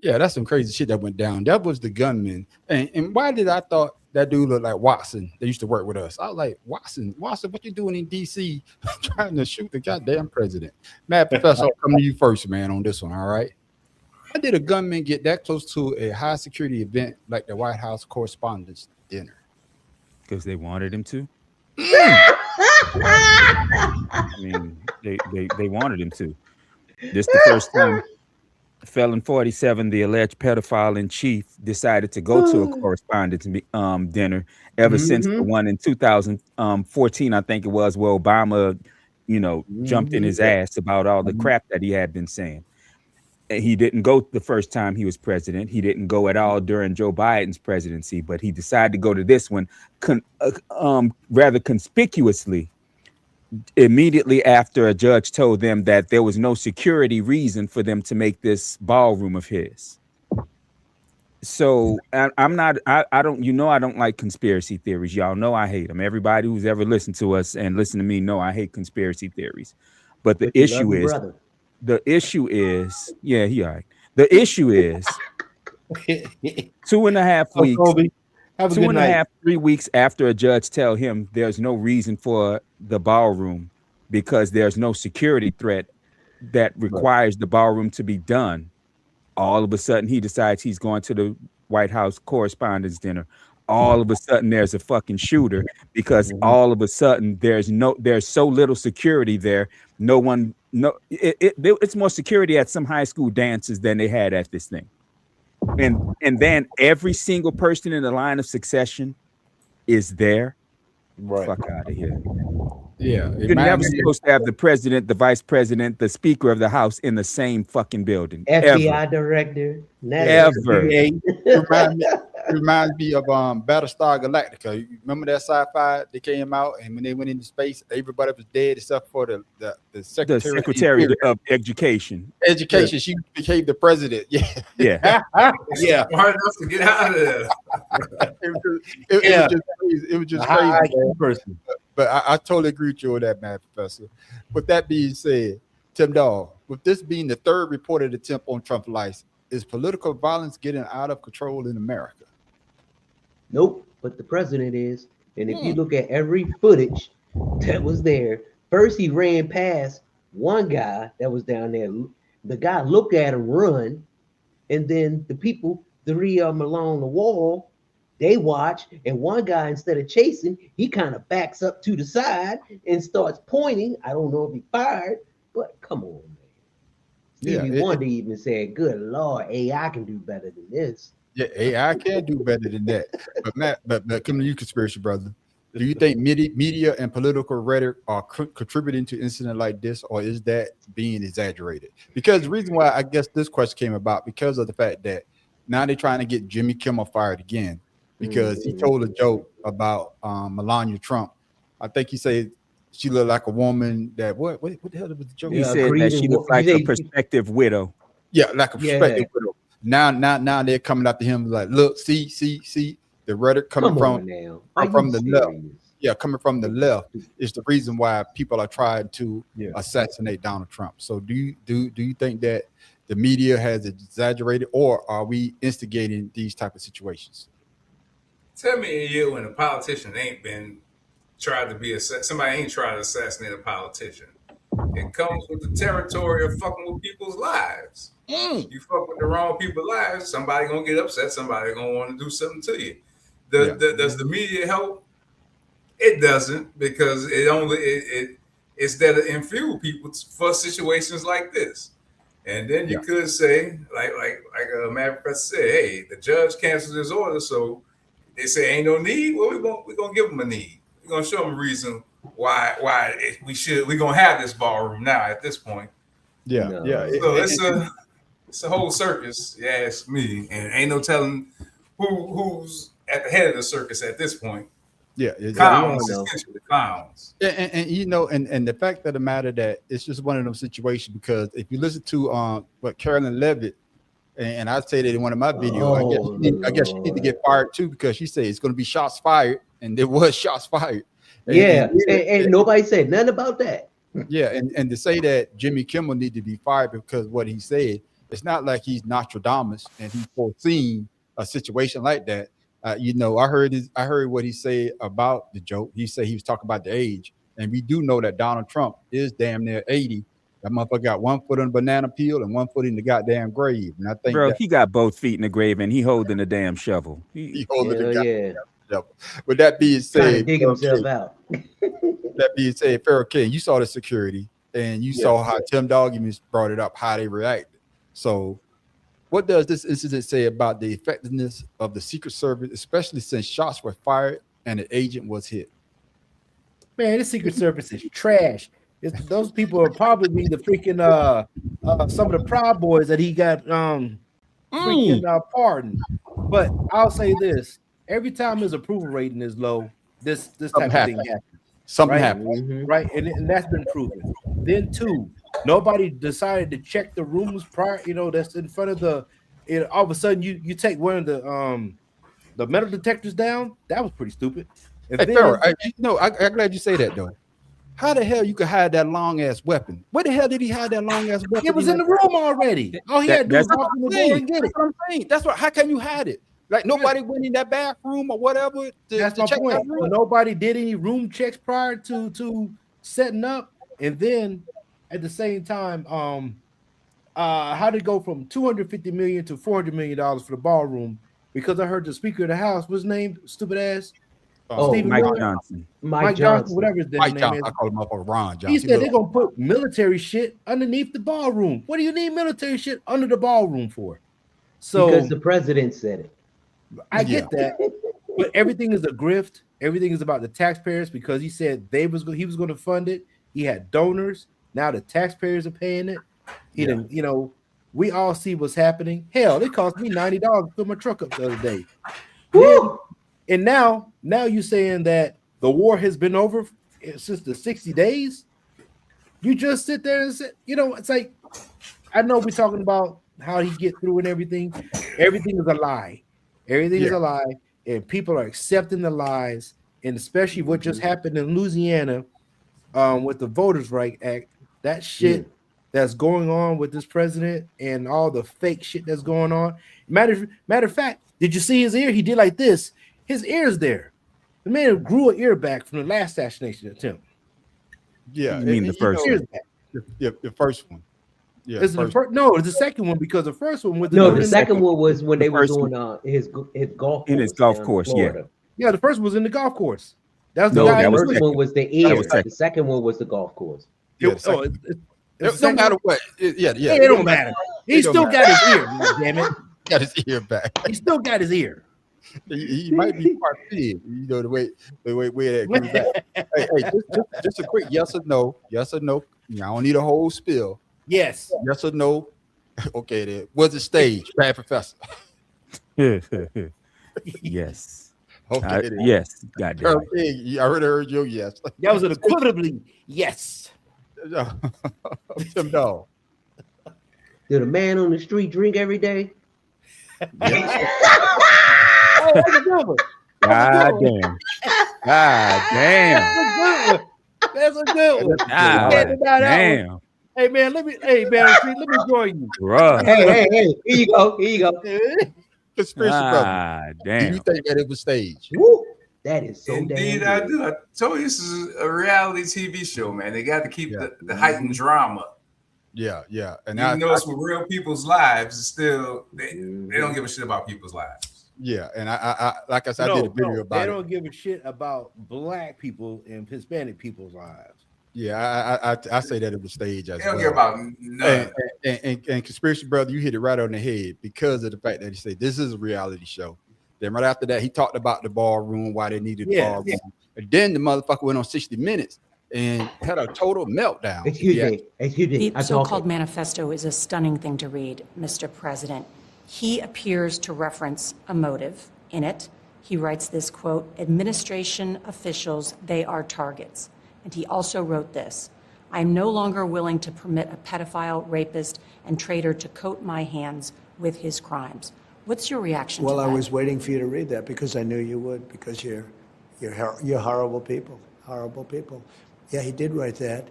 Yeah, that's some crazy shit that went down. That was the gunman. And why did I thought that dude looked like Watson? They used to work with us. I was like, Watson, what you doing in DC trying to shoot the goddamn president? Mad Professor, I'll come to you first, man, on this one. All right. Why did a gunman get that close to a high security event like the White House Correspondents' Dinner? Because they wanted him to. I mean, they wanted him to. This the first time Felon 47, the alleged pedophile in chief, decided to go to a correspondence dinner ever since the one in 2014, I think it was, where Obama, jumped in his ass about all the crap that he had been saying. And he didn't go the first time he was president. He didn't go at all during Joe Biden's presidency, but he decided to go to this one rather conspicuously immediately after a judge told them that there was no security reason for them to make this ballroom of his. So I don't like conspiracy theories. Y'all know I hate them. Everybody who's ever listened to us and listened to me know I hate conspiracy theories. But the issue is, yeah, he all right. The issue is 2.5 weeks. 3 weeks after a judge tell him there's no reason for the ballroom because there's no security threat that requires the ballroom to be done, all of a sudden he decides he's going to the White House Correspondents' Dinner. All of a sudden there's a fucking shooter because all of a sudden there's so little security there. It's more security at some high school dances than they had at this thing. And then every single person in the line of succession is there. Right. Fuck out of here. Yeah. You're never supposed to have the president, the vice president, the speaker of the house in the same fucking building. FBI director. Ever. Reminds me of Battlestar Galactica. You remember that sci-fi that came out, and when they went into space, everybody was dead except for the secretary of education. Education. She became the president. Yeah. Yeah. Yeah. Hard enough to get out of there. It was just crazy. Person. But I totally agree with you on that, man, Professor. With that being said, Tim Dahl, with this being the third reported attempt on Trump's life, is political violence getting out of control in America? Nope, but the president is. And if you look at every footage that was there, first he ran past one guy that was down there. The guy looked at him run, and then the people, three of them along the wall, they watch, and one guy, instead of chasing, he kind of backs up to the side and starts pointing. I don't know if he fired, but come on, man. Stevie Wonder even said, good Lord, AI can do better than this. Yeah, AI can do better than that. But Matt, but come to you, conspiracy brother. Do you think media and political rhetoric are contributing to incident like this, or is that being exaggerated? Because the reason why I guess this question came about because of the fact that now they're trying to get Jimmy Kimmel fired again because he told a joke about Melania Trump. I think he said she looked like a woman that what the hell was the joke? He said that she looked like a prospective widow. Yeah, like a prospective widow. Now they're coming after him like, look, see the rhetoric coming from the left. Yeah, coming from the left is the reason why people are trying to assassinate Donald Trump. So do you think that the media has exaggerated, or are we instigating these type of situations? Tell me a year when a politician ain't been tried to be somebody ain't tried to assassinate a politician. It comes with the territory of fucking with people's lives. You fuck with the wrong people's lives, somebody gonna get upset. Somebody gonna want to do something to you. Does the media help? It doesn't, because it's there to infuel people for situations like this. And then you could say, like Matt Professor said, hey, the judge canceled his order, so they say ain't no need. Well, we're gonna give them a need. We're gonna show them a reason why we're gonna have this ballroom now at this point. So it's a whole circus, you ask me, and ain't no telling who's at the head of the circus at this point. Clowns, essentially clowns. And the fact of the matter that it's just one of those situations, because if you listen to what Carolyn Levitt, and I say that in one of my videos, I guess she need to get fired too, because she said it's going to be shots fired, and there was shots fired. And nobody said nothing about that. Yeah, and to say that Jimmy Kimmel need to be fired because what he said, It's not like he's Nostradamus and he's foreseen a situation like that. You know, I heard what he said about the joke. He said he was talking about the age, and we do know that Donald Trump is damn near 80. That motherfucker got one foot on the banana peel and one foot in the goddamn grave. And I think, bro, he got both feet in the grave and he holding the damn shovel. He holding the yeah. shovel. With that being said, dig himself out. That being said, Pharaoh King, you saw the security and you saw how Tim Doggy brought it up, how they reacted. So, what does this incident say about the effectiveness of the Secret Service, especially since shots were fired and the agent was hit? Man, the Secret Service is trash. Those people are probably the freaking some of the Proud Boys that he got freaking pardoned. But I'll say this: every time his approval rating is low, this type of thing happens. Something happened, right? And that's been proven. Then two, nobody decided to check the rooms prior. You know, that's in front of the. All of a sudden, you take one of the metal detectors down. That was pretty stupid. And hey, then, Pharaoh, I'm glad you say that though. How the hell you could hide that long ass weapon? Where the hell did he hide that long ass weapon? It was in the room already. All he had to do was walk in the door and get it. That's what I'm saying. That's what. How can you hide it? Like nobody went in that bathroom or whatever. That's my point. Well, nobody did any room checks prior to setting up, and then at the same time, how did it go from $250 million to $400 million for the ballroom? Because I heard the Speaker of the House was named stupid ass. Mike Johnson. Mike Johnson, whatever his damn name is. I call him up on Ron Johnson. He said they're gonna put military shit underneath the ballroom. What do you need military shit under the ballroom for? So because the president said it. I get that, but everything is a grift. Everything is about the taxpayers because he said he was going to fund it. He had donors. Now the taxpayers are paying it. He didn't. You know, we all see what's happening. Hell, it cost me $90 to fill my truck up the other day. Woo! And now you're saying that the war has been over since the 60 days. You just sit there and say, you know, it's like, I know we're talking about how he get through and everything. Everything is a lie. Everything is a lie, and people are accepting the lies. And especially what just happened in Louisiana with the Voters' Right Act, that shit that's going on with this president and all the fake shit that's going on. Matter of fact, did you see his ear? He did like this. His ear's there. The man grew an ear back from the last assassination attempt. Yeah, you mean the first one? The first one. Yeah, it's the second one because the first one was the second one was when they were doing his golf in his golf course. Yeah, the first one was in the golf course. That was the first one was the ear. The second one was the golf course. No matter what, it don't matter. He still got his ear. Damn it, got his ear back. He still got his ear. He might be part pig, you know, the way that grew back. hey, just a quick yes or no. Yes or no. I don't need a whole spill. Yes. Yes or no. Okay, then. Was it staged? Bad Professor. Yes. Okay. Yes. Goddamn. Okay, I already heard your yes. That was an equivalently yes. Tim Dog. Did a man on the street drink every day? Oh, that's a good one. God damn. God damn. That's a good one. Damn. Hey man, let me join you. Bruh. Hey, here you go. Conspiracy brother. Damn. Do you think that it was staged? Woo. That is so Indeed, damn I do. I told you this is a reality TV show, man. They got to keep the heightened drama. Yeah. And you know, it's with real people's lives. It's still they don't give a shit about people's lives. Yeah, and I like I said, I did a video about it. They don't give a shit about black people and Hispanic people's lives. Yeah, I say that it was staged as well. They don't care about none. And conspiracy brother, you hit it right on the head because of the fact that he said this is a reality show. Then right after that, he talked about the ballroom, why they needed the ballroom. Yeah. And then the motherfucker went on 60 Minutes and had a total meltdown. Excuse me. The so-called manifesto is a stunning thing to read, Mr. President. He appears to reference a motive in it. He writes this quote, administration officials, they are targets. And he also wrote this, I am no longer willing to permit a pedophile, rapist, and traitor to coat my hands with his crimes. What's your reaction to that? Well, I was waiting for you to read that because I knew you would, because you're horrible people, horrible people. Yeah, he did write that.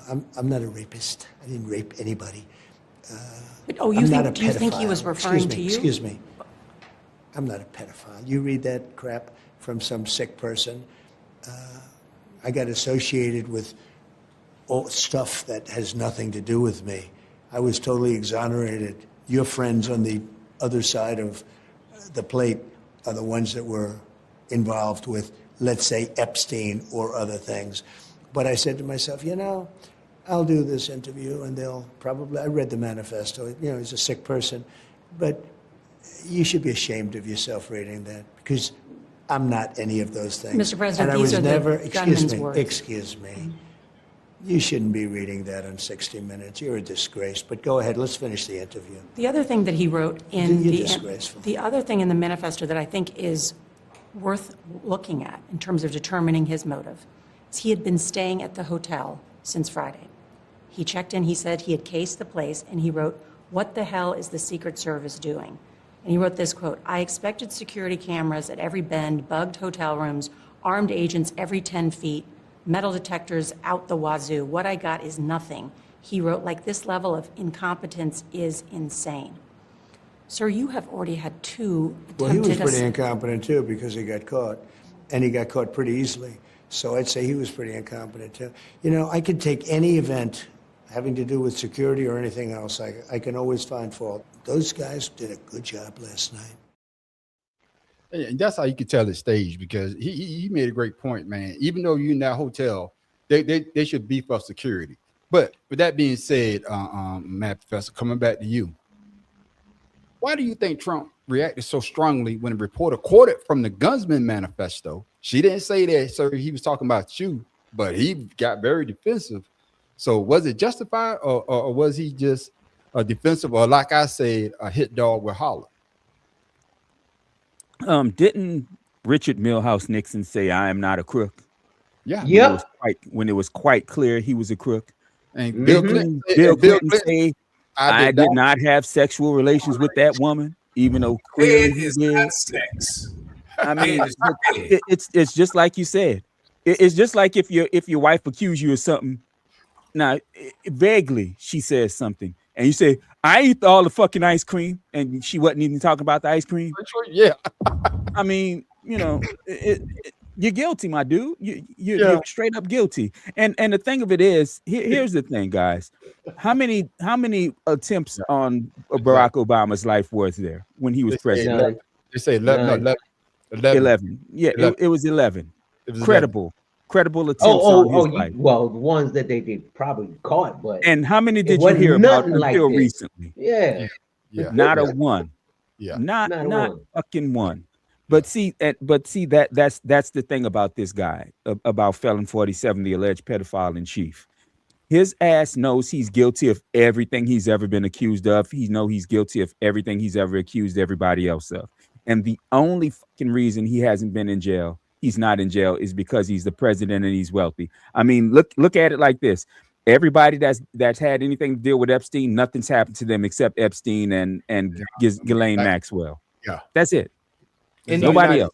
I'm not a rapist. I didn't rape anybody. Oh, I'm not a do you think he was pedophile. referring to you? Excuse me. I'm not a pedophile. You read that crap from some sick person. I got associated with all stuff that has nothing to do with me. I was totally exonerated. Your friends on the other side of the plate are the ones that were involved with, let's say, Epstein or other things. But I said to myself, you know, I'll do this interview and they'll probably, I read the manifesto, you know, he's a sick person, but you should be ashamed of yourself reading that because I'm not any of those things. Mr. President, and I these was are never, the gunman's words. Excuse me. You shouldn't be reading that on 60 Minutes. You're a disgrace. But go ahead, let's finish the interview. The other thing that he wrote in You're disgraceful. the other thing in the manifesto that I think is worth looking at in terms of determining his motive is he had been staying at the hotel since Friday. He checked in, he said he had cased the place, and he wrote, "What the hell is the Secret Service doing?" And he wrote this quote, "I expected security cameras at every bend, bugged hotel rooms, armed agents every 10 feet, metal detectors out the wazoo. What I got is nothing." He wrote, like, this level of incompetence is insane. Sir, you have already had two attempted... Well, he was pretty incompetent, too, because he got caught. And he got caught pretty easily. So I'd say he was pretty incompetent, too. You know, I could take any event having to do with security or anything else. I can always find fault. Those guys did a good job last night. And that's how you could tell it's staged, because he made a great point, man. Even though you're in that hotel, they should beef up security. But with that being said, Matt Professor, coming back to you, why do you think Trump reacted so strongly when a reporter quoted from the Gunsman manifesto? She didn't say that, sir, he was talking about you, but he got very defensive. So was it justified, or was he just a defensive, or like I said, a hit dog with holler? Didn't Richard Milhouse Nixon say, "I am not a crook"? Yeah. Yep. When it was quite clear he was a crook. And Bill Clinton say, I did not have sexual relations with that woman, even though clearly he did. Sex. I mean, it's just like you said. It's just like if your wife accused you of something. Now, vaguely, she says something, and you say, "I eat all the fucking ice cream," and she wasn't even talking about the ice cream. Yeah. I mean, you know, you're guilty, my dude. You're straight up guilty. And the thing of it is, here's the thing, guys. How many attempts on Barack Obama's life was there when he was president? They say 11. 11. Yeah, 11. It was 11. It was credible attempts on his life. Well, the ones that they probably caught, but and how many did you hear about until recently? Yeah. Not a one. Yeah, not fucking one. But see that's the thing about this guy, about Felon 47, the alleged pedophile in chief. His ass knows he's guilty of everything he's ever been accused of. He knows he's guilty of everything he's ever accused everybody else of. And the only fucking reason he hasn't been in jail, he's not in jail, is because he's the president and he's wealthy. I mean, look at it like this. Everybody that's had anything to deal with Epstein, nothing's happened to them except Epstein and Ghislaine Maxwell. Yeah. That's it. Nobody else.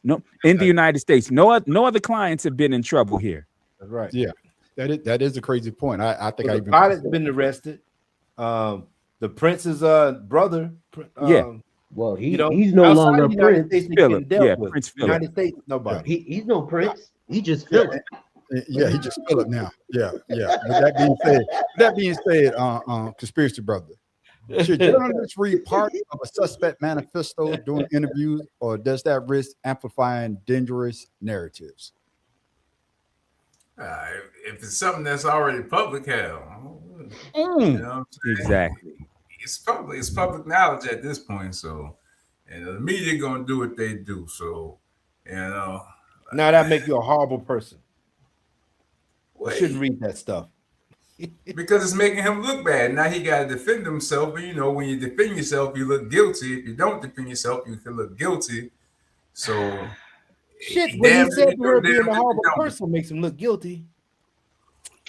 No, in the United States. No other clients have been in trouble here. That's right. Yeah. That is a crazy point. I think the pilot's been arrested. The prince's brother. Well, he's no longer a prince. Prince Philip. United States, nobody. He's no prince. He just Philip. Yeah, he just Philip now. Yeah. With that being said, conspiracy brother, should journalists read part of a suspect manifesto during interviews, or does that risk amplifying dangerous narratives? If it's something that's already public, hell, you know, exactly. It's public knowledge at this point. So, the media gonna do what they do. So, now that make you a horrible person. You shouldn't read that stuff. Because it's making him look bad. Now he got to defend himself. But when you defend yourself, you look guilty. If you don't defend yourself, you can look guilty. So, when he said we're being a horrible person makes him look guilty.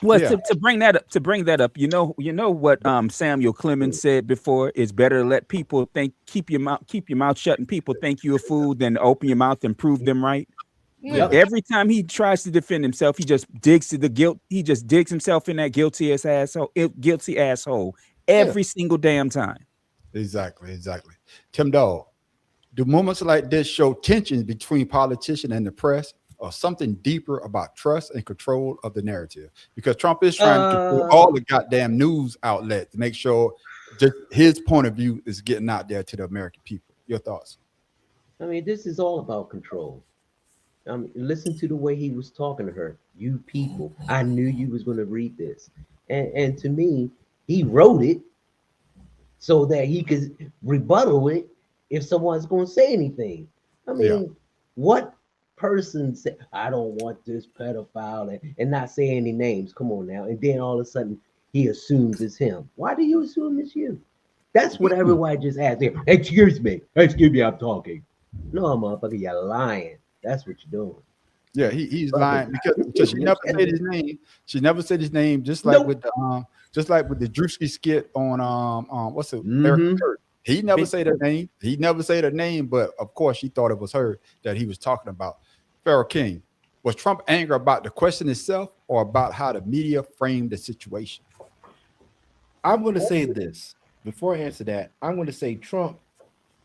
Well, to bring that up, you know what Samuel Clemens said before: it's better to let people keep your mouth shut, and people think you're a fool, than open your mouth and prove them right. Yeah. Every time he tries to defend himself, he just digs to the guilt. He just digs himself in that guilty asshole every single damn time. Exactly. Tim Dog, do moments like this show tensions between politicians and the press, or something deeper about trust and control of the narrative? Because Trump is trying to control all the goddamn news outlets to make sure just his point of view is getting out there to the American people. Your thoughts? I mean, this is all about control. Listen to the way he was talking to her. You people, I knew you was going to read this. And to me, he wrote it so that he could rebuttal it if someone's going to say anything. I mean, what person said, I don't want this pedophile and not say any names? Come on now. And then all of a sudden, he assumes it's him. Why do you assume it's you? That's what everyone just asked there. Excuse me, I'm talking. No, motherfucker, you're lying. That's what you're doing. Yeah, he's lying because she never said his name. She never said his name. Just like with the Drewski skit on what's it? American Kurt. He never said her name. He never said her name, but of course she thought it was her that he was talking about. Pharaoh King, was Trump angry about the question itself or about how the media framed the situation? I'm going to say this before I answer that. I'm going to say Trump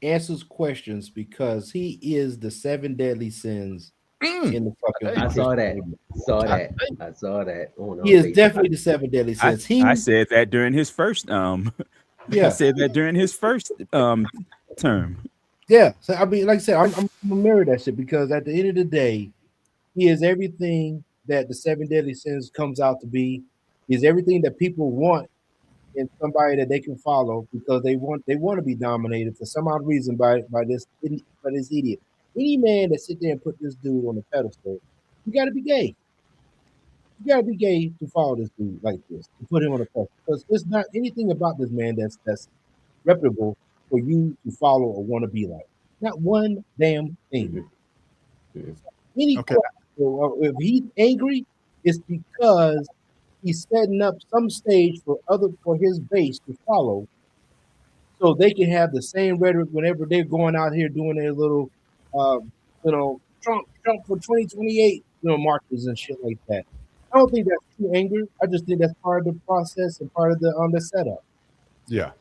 answers questions because he is the 7 deadly sins in the fucking. I saw that. He is definitely the 7 deadly sins. I said that during his first I said that during his first term. Yeah, so I mean, like I said, I'm gonna mirror that shit because at the end of the day, he is everything that the 7 deadly sins comes out to be. He is everything that people want in somebody that they can follow because they want to be dominated for some odd reason by this idiot. Any man that sit there and put this dude on the pedestal, you got to be gay. You got to be gay to follow this dude like this, to put him on the pedestal, because there's not anything about this man that's reputable for you to follow or want to be like. Not one damn thing. If he's angry, it's because he's setting up some stage for his base to follow, so they can have the same rhetoric whenever they're going out here doing their little, Trump for 2028, marches and shit like that. I don't think that's true anger. I just think that's part of the process and part of the setup. Yeah,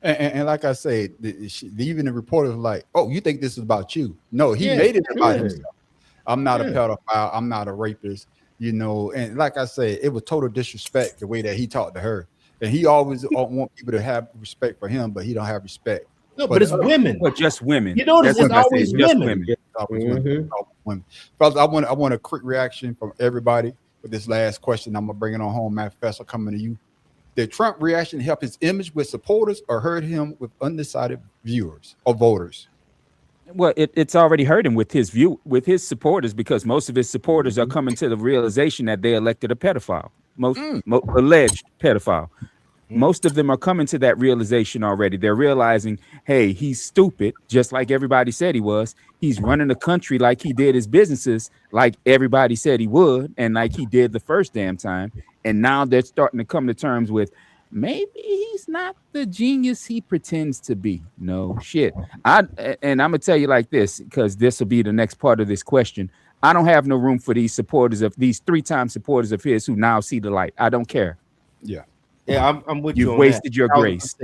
and like I said, even the reporters were like, "Oh, you think this is about you?" No, he made it about himself. I'm not a pedophile. I'm not a rapist. And like I said, it was total disrespect the way that he talked to her. And he always want people to have respect for him, but he don't have respect. No, but it's women. But just women. You notice it's always women. Always women. Fellas, I want a quick reaction from everybody with this last question. I'm gonna bring it on home, Matt Professor, coming to you. Did Trump reaction help his image with supporters or hurt him with undecided viewers or voters? Well, it's already hurt him with his supporters, because most of his supporters are coming to the realization that they elected a pedophile, alleged pedophile. Most of them are coming to that realization already. They're realizing, hey, he's stupid, just like everybody said he was. He's running the country like he did his businesses, like everybody said he would, and like he did the first damn time. And now they're starting to come to terms with, maybe he's not the genius he pretends to be. No shit. I'm gonna tell you like this, because this will be the next part of this question. I don't have no room for these supporters of these 3-time supporters of his who now see the light. I don't care. Yeah, I'm with you. You've wasted your grace.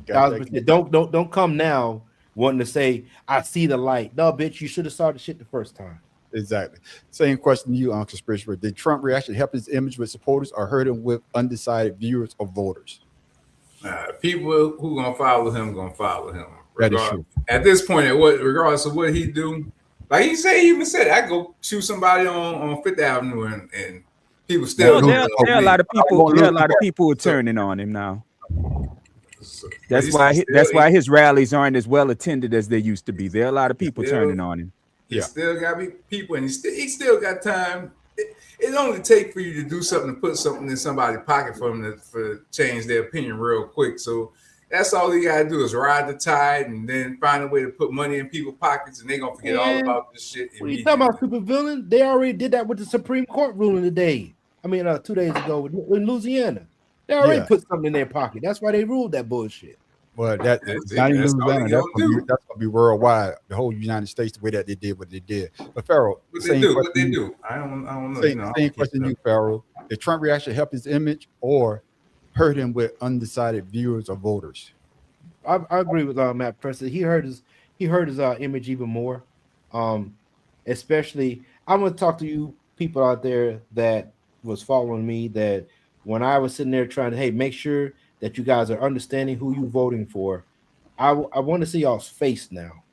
Don't come now wanting to say I see the light. No, bitch, you should have saw the shit the first time. Exactly. Same question to you, Uncle Spiritual. Did Trump reaction help his image with supporters or hurt him with undecided viewers or voters? People who gonna follow him. That is true. At this point, regardless of what he do, like he even said, I go shoot somebody on Fifth Avenue and people still. There are a lot of people. There are a lot of people who are turning on him now. That's why his rallies aren't as well attended as they used to be. There are a lot of people turning on him. He still got to be people, and he still got time. It only take for you to do something, to put something in somebody's pocket for them to change their opinion real quick. So that's all he got to do is ride the tide and then find a way to put money in people's pockets, and they're going to forget all about this shit. When you talking about super villain, they already did that with the Supreme Court ruling today. 2 days ago in Louisiana. They already put something in their pocket. That's why they ruled that bullshit. Well, that's going to be worldwide. The whole United States, the way that they did what they did. But Pharaoh, what they do? I don't know. Same question to you, Pharaoh. Did Trump reaction help his image or hurt him with undecided viewers or voters? I agree with Matt Preston. He hurt his image even more. Especially, I'm gonna talk to you people out there that was following me. That when I was sitting there trying to, make sure that you guys are understanding who you voting for. I want to see y'all's face now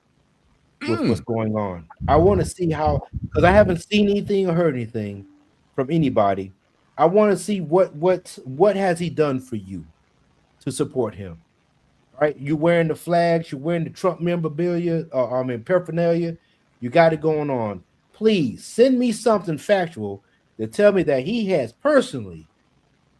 with what's going on. I want to see how, because I haven't seen anything or heard anything from anybody. I want to see what has he done for you to support him. Right? You wearing the flags, you're wearing the Trump memorabilia, paraphernalia. You got it going on. Please send me something factual to tell me that he has personally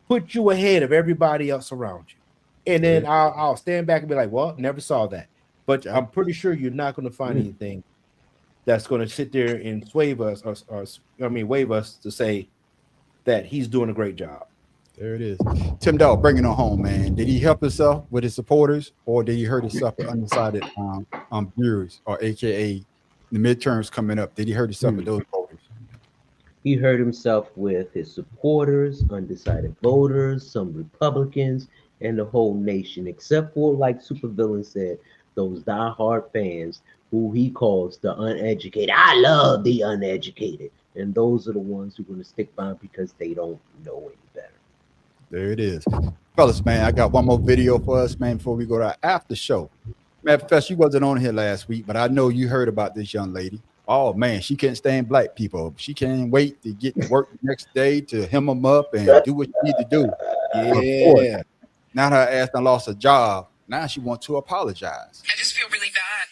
put you ahead of everybody else around you. And then I'll stand back and be like, well, never saw that. But I'm pretty sure you're not going to find anything that's going to sit there and wave us to say that he's doing a great job. There it is. Tim Dog, bringing it home, man. Did he help himself with his supporters, or did he hurt himself with undecided viewers, or AKA the midterms coming up? Did he hurt himself with those voters? He hurt himself with his supporters, undecided voters, some Republicans, and the whole nation, except for, like Supervillain said, those diehard fans who he calls the uneducated. I love the uneducated. And those are the ones who are going to stick by him because they don't know any better. There it is. Fellas, man, I got one more video for us, man, before we go to our after show. Man, Professor, you wasn't on here last week, but I know you heard about this young lady. Oh, man, she can't stand black people. She can't wait to get to work the next day to hem them up and do what she need to do. Yeah. Now her ass done lost a job. Now she wants to apologize. I just feel really bad.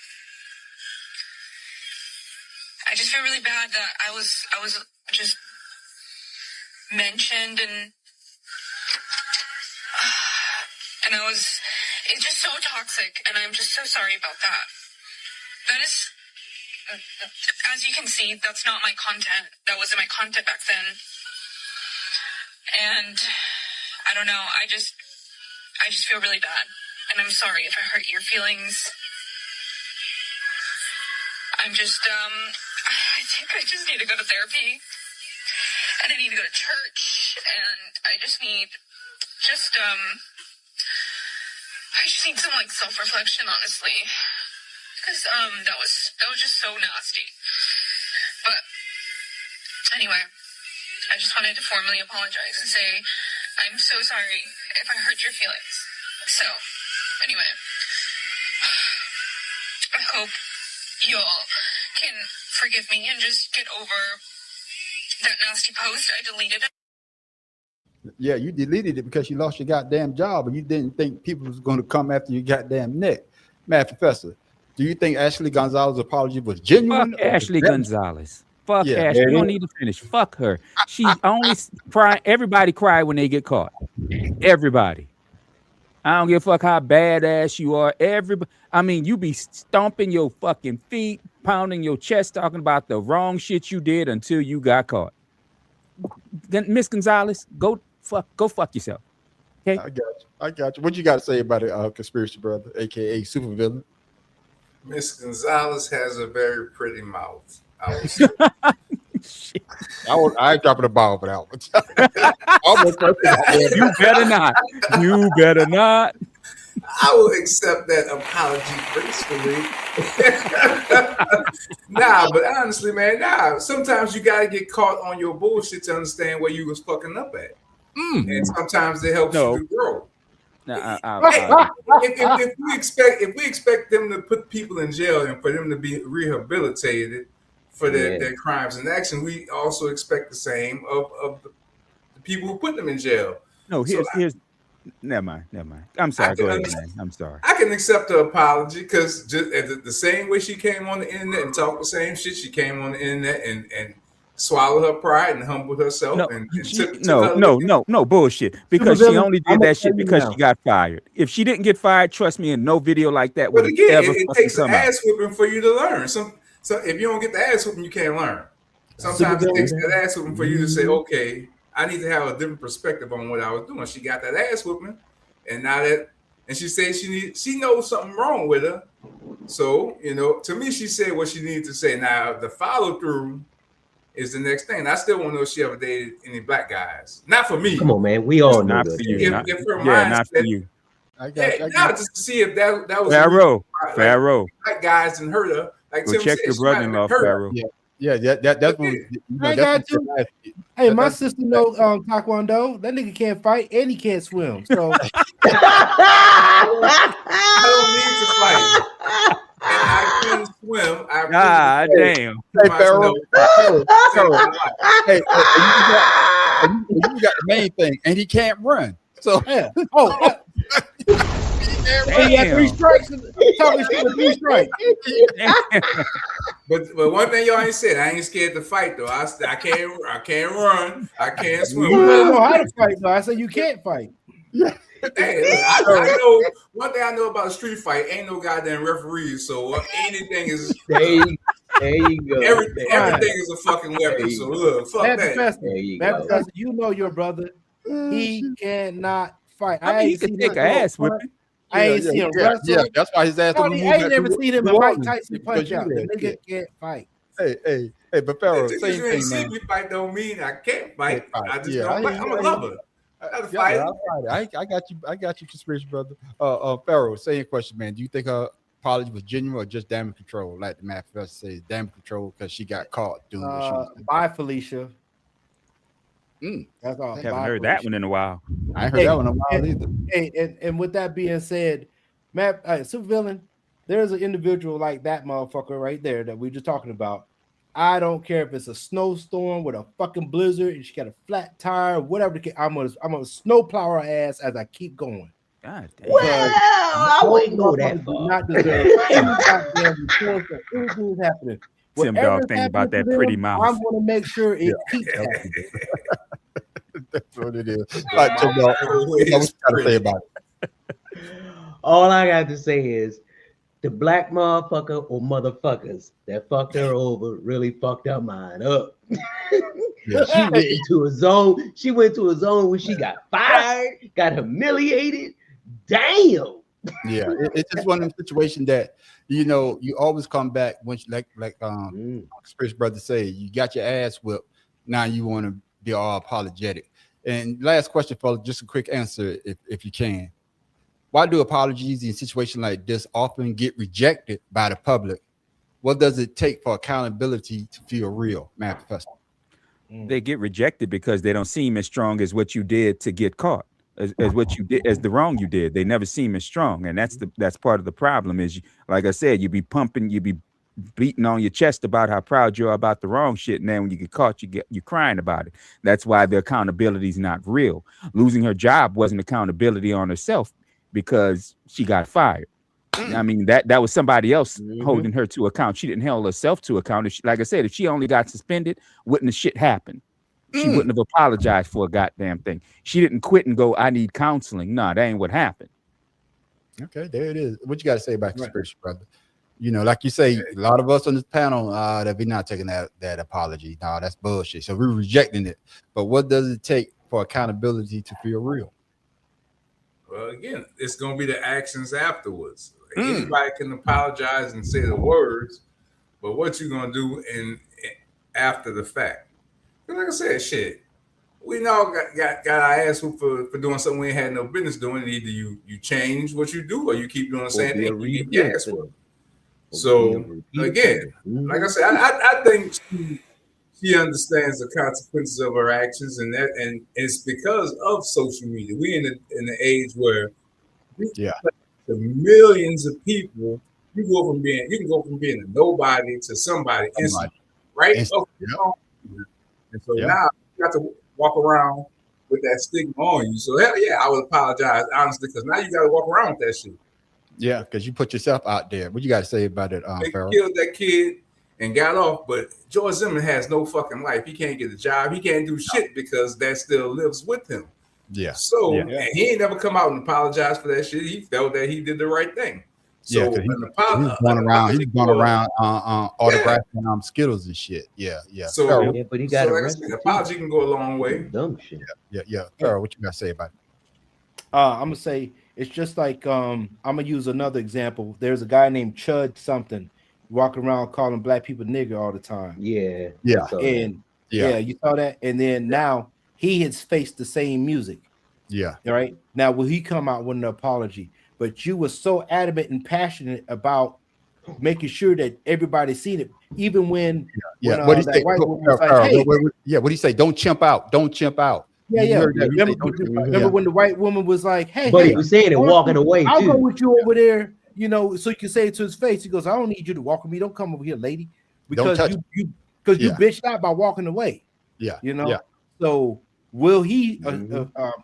I just feel really bad that I was just mentioned and it's just so toxic, and I'm just so sorry about that. That is, as you can see, that's not my content. That wasn't my content back then. And I don't know, I just feel really bad. And I'm sorry if I hurt your feelings. I think I just need to go to therapy. And I need to go to church. And I just need some like self-reflection, honestly. Because that was just so nasty. But anyway, I just wanted to formally apologize and say I'm so sorry if I hurt your feelings. So, anyway, I hope you all can forgive me and just get over that nasty post. I deleted it. Yeah, you deleted it because you lost your goddamn job, and you didn't think people was going to come after your goddamn neck. Mad Professor, do you think Ashley Gonzalez's apology was genuine? Fuck Ashley Gonzalez. Fuck Ashley. You don't need to finish. Fuck her. She's only crying. Everybody cry when they get caught. Everybody. I don't give a fuck how badass you are. Everybody. I mean, you be stomping your fucking feet, pounding your chest, talking about the wrong shit you did until you got caught. Miss Gonzalez, go fuck yourself. Okay. I got you. What you got to say about it, conspiracy brother, aka supervillain? Miss Gonzalez has a very pretty mouth. I ain't dropping the ball for that one. You better not. You better not. I will accept that apology gracefully. But honestly, man, sometimes you gotta get caught on your bullshit to understand where you was fucking up at. And sometimes it helps you to grow. If we expect them to put people in jail and for them to be rehabilitated for their crimes and action, we also expect the same of the people who put them in jail. No, here's never mind. I'm sorry. Go ahead, man. I'm sorry. I can accept the apology because just the same way she came on the internet and talked the same shit, she came on the internet and swallowed her pride and humbled herself. No bullshit. Because she only did that shit because she got fired. If she didn't get fired, trust me, and no video like that would ever. It takes an ass whipping for you to learn. So if you don't get the ass whipping, you can't learn. Sometimes it takes that ass whipping for you to say, okay, I need to have a different perspective on what I was doing. She got that ass whipping, and she said she knows something wrong with her. So to me, she said what she needed to say. Now the follow through is the next thing. And I still want to know if she ever dated any black guys. Not for me. Come on, man. We all know Not that. for you. If her Not for mindset, you. Just to see if that was Pharaoh. like, Pharaoh. black guys and hurt her. Like Go Tim check said, your she might have brother-in-law, hurt her. Pharaoh. That's what I got you. Hey, my sister know Taekwondo. That nigga can't fight and he can't swim. So I don't need to fight. And I can swim. God damn. Hey, Pharaoh. Hey, you got the main thing, and he can't run. So yeah. He had 3 strikes. Tell me she was 3 strikes. But one thing y'all ain't said, I ain't scared to fight though. I can't run. I can't swim. You don't know how to fight though. I said you can't fight. Hey, look, I know one thing I know about a street fight. Ain't no goddamn referees, so anything is. There you go. Everything is a fucking weapon. So look, fuck that. Professor, you know your brother. He cannot fight. I mean, he could take an ass whipping. I ain't seen him wrestle. Yeah, that's why his ass. I ain't never seen him in Mike Tyson punch out. The nigga can't fight. Hey, but Pharaoh, same thing, see man. me fight don't mean I can't fight. I just don't fight. I'm a lover. I got you, conspiracy brother. Pharaoh, same question, man. Do you think her apology was genuine or just damage control? Like the math professor says, damage control because she got caught doing what she was doing. Bye, Felicia. That's all. I haven't heard that one in a while. I ain't heard that one in a while either. Hey, and with that being said, Matt, supervillain, there's an individual like that motherfucker right there that we just talking about. I don't care if it's a snowstorm with a fucking blizzard and she got a flat tire, whatever. I'm gonna snowplow her ass as I keep going. God damn. Well, I wouldn't go that far. Not deserve any goddamn report that anything is happening. Tim Dog think about that pretty mouth. I'm gonna make sure it keeps happening. That's what it is. All right, Tim Dog, what you gotta say about it? All I got to say is the black motherfucker or motherfuckers that fucked her over really fucked her mind up. She went into a zone. She went to a zone where she got fired, got humiliated. Damn. Yeah, it's just one of them situations that you always come back when like Express brother say, you got your ass whipped. Now you want to be all apologetic. And last question, fellas, just a quick answer if you can. Why do apologies in situations like this often get rejected by the public? What does it take for accountability to feel real, Matt Professor? They get rejected because they don't seem as strong as what you did to get caught, as what you did, as the wrong you did. They never seem as strong, and that's part of the problem. Is like I said, you be pumping, you be beating on your chest about how proud you are about the wrong shit, and then when you get caught, you're crying about it. That's why the accountability is not real. Losing her job wasn't accountability on herself, because she got fired. I mean, that was somebody else holding her to account. She didn't hold herself to account. Like I said, if she only got suspended, wouldn't the shit happen? She wouldn't have apologized for a goddamn thing. She didn't quit and go, I need counseling. No, that ain't what happened. Okay, there it is. What you got to say about conspiracy, brother? Like you say, a lot of us on this panel that we're not taking that apology. No, that's bullshit. So we're rejecting it. But what does it take for accountability to feel real? Well, again, it's going to be the actions afterwards. Anybody can apologize and say the words, but what you going to do after the fact? Like I said, shit, we all got our ass for doing something we ain't had no business doing. Either you change what you do or you keep doing the same thing. You get your ass whooped. So again, like I said, I think she understands the consequences of her actions, and it's because of social media. We in the age where the millions of people, you can go from being a nobody to somebody instantly, right? And so now you got to walk around with that stigma on you. So hell yeah, I would apologize honestly, because now you got to walk around with that shit. Yeah, because you put yourself out there. What you got to say about it, They Pharaoh? killed that kid and got off, but George Zimmerman has no fucking life. He can't get a job. He can't do shit because that still lives with him. Yeah. So and he ain't never come out and apologize for that shit. He felt that he did the right thing. So he's going around autographing Skittles and shit. Yeah. So Pharaoh, but he got an apology can go a long way. Dumb shit. Yeah. Pharaoh, what you got to say about it? I'm gonna say it's just like I'm gonna use another example. There's a guy named Chud something. walking around calling black people nigger all the time. Yeah. Yeah. And yeah, you saw that. And then now he has faced the same music. Yeah. All right. Now, will he come out with an apology? But you were so adamant and passionate about making sure that everybody seen it, even when what do you that say? white woman was like, "Hey, what do you say? Don't chimp out. Don't chimp out." You heard that. Remember when the white woman was like, "Hey, but hey, he was saying it walking away I'll too. go with you over there." You know, so you can say it to his face. He goes, "I don't need you to walk with me. Don't come over here, lady, because you bitched out by walking away." Yeah, you know. So will he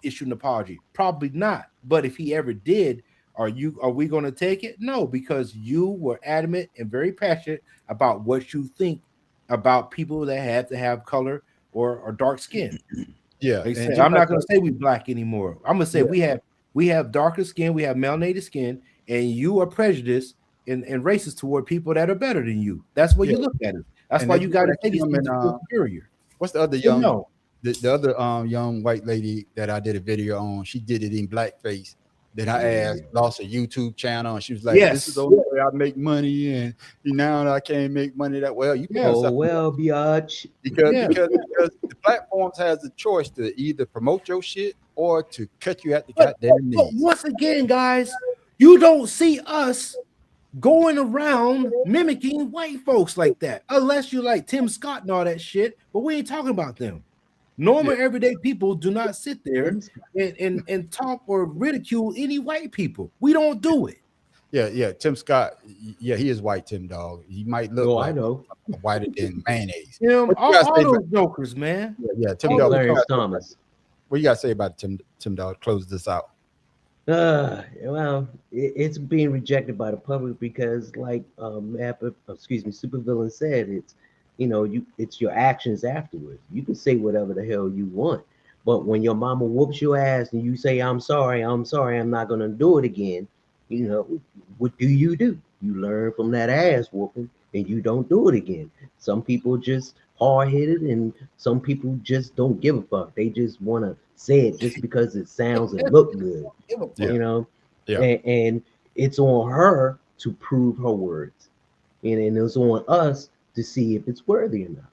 issue an apology? Probably not. But if he ever did, are we going to take it? No, because you were adamant and very passionate about what you think about people that have to have color or dark skin. Yeah, like said, I'm not going to say we black anymore. I'm going to say we have darker skin, we have melanated skin, and you are prejudiced and racist toward people that are better than you. That's what you look at it. That's why you got to take it superior. What's the other young? The other young white lady that I did a video on, she did it in blackface. Then I asked, lost a YouTube channel, and she was like, "This is the only way I make money, and now I can't make money that well." You biatch. Because the platforms has the choice to either promote your shit or to cut you at the goddamn knees. But once again, guys, you don't see us going around mimicking white folks like that, unless you like Tim Scott and all that shit. But we ain't talking about them. Normal everyday people do not sit there and talk or ridicule any white people. We don't do it. Yeah. Tim Scott, he is white, Tim Dog. He might look like whiter than mayonnaise. All those jokers, man. Yeah, Tim Dog. Thomas. What you got to say about Tim Dog? Close this out. Well, it's being rejected by the public because, like, Supervillain said, it's it's your actions afterwards. You can say whatever the hell you want, but when your mama whoops your ass and you say, I'm sorry, I'm not gonna do it again, what do? You learn from that ass whooping and you don't do it again. Some people just hard-headed and some people just don't give a fuck. They just want to say it just because it sounds and look good. And it's on her to prove her words, and it's on us to see if it's worthy or not.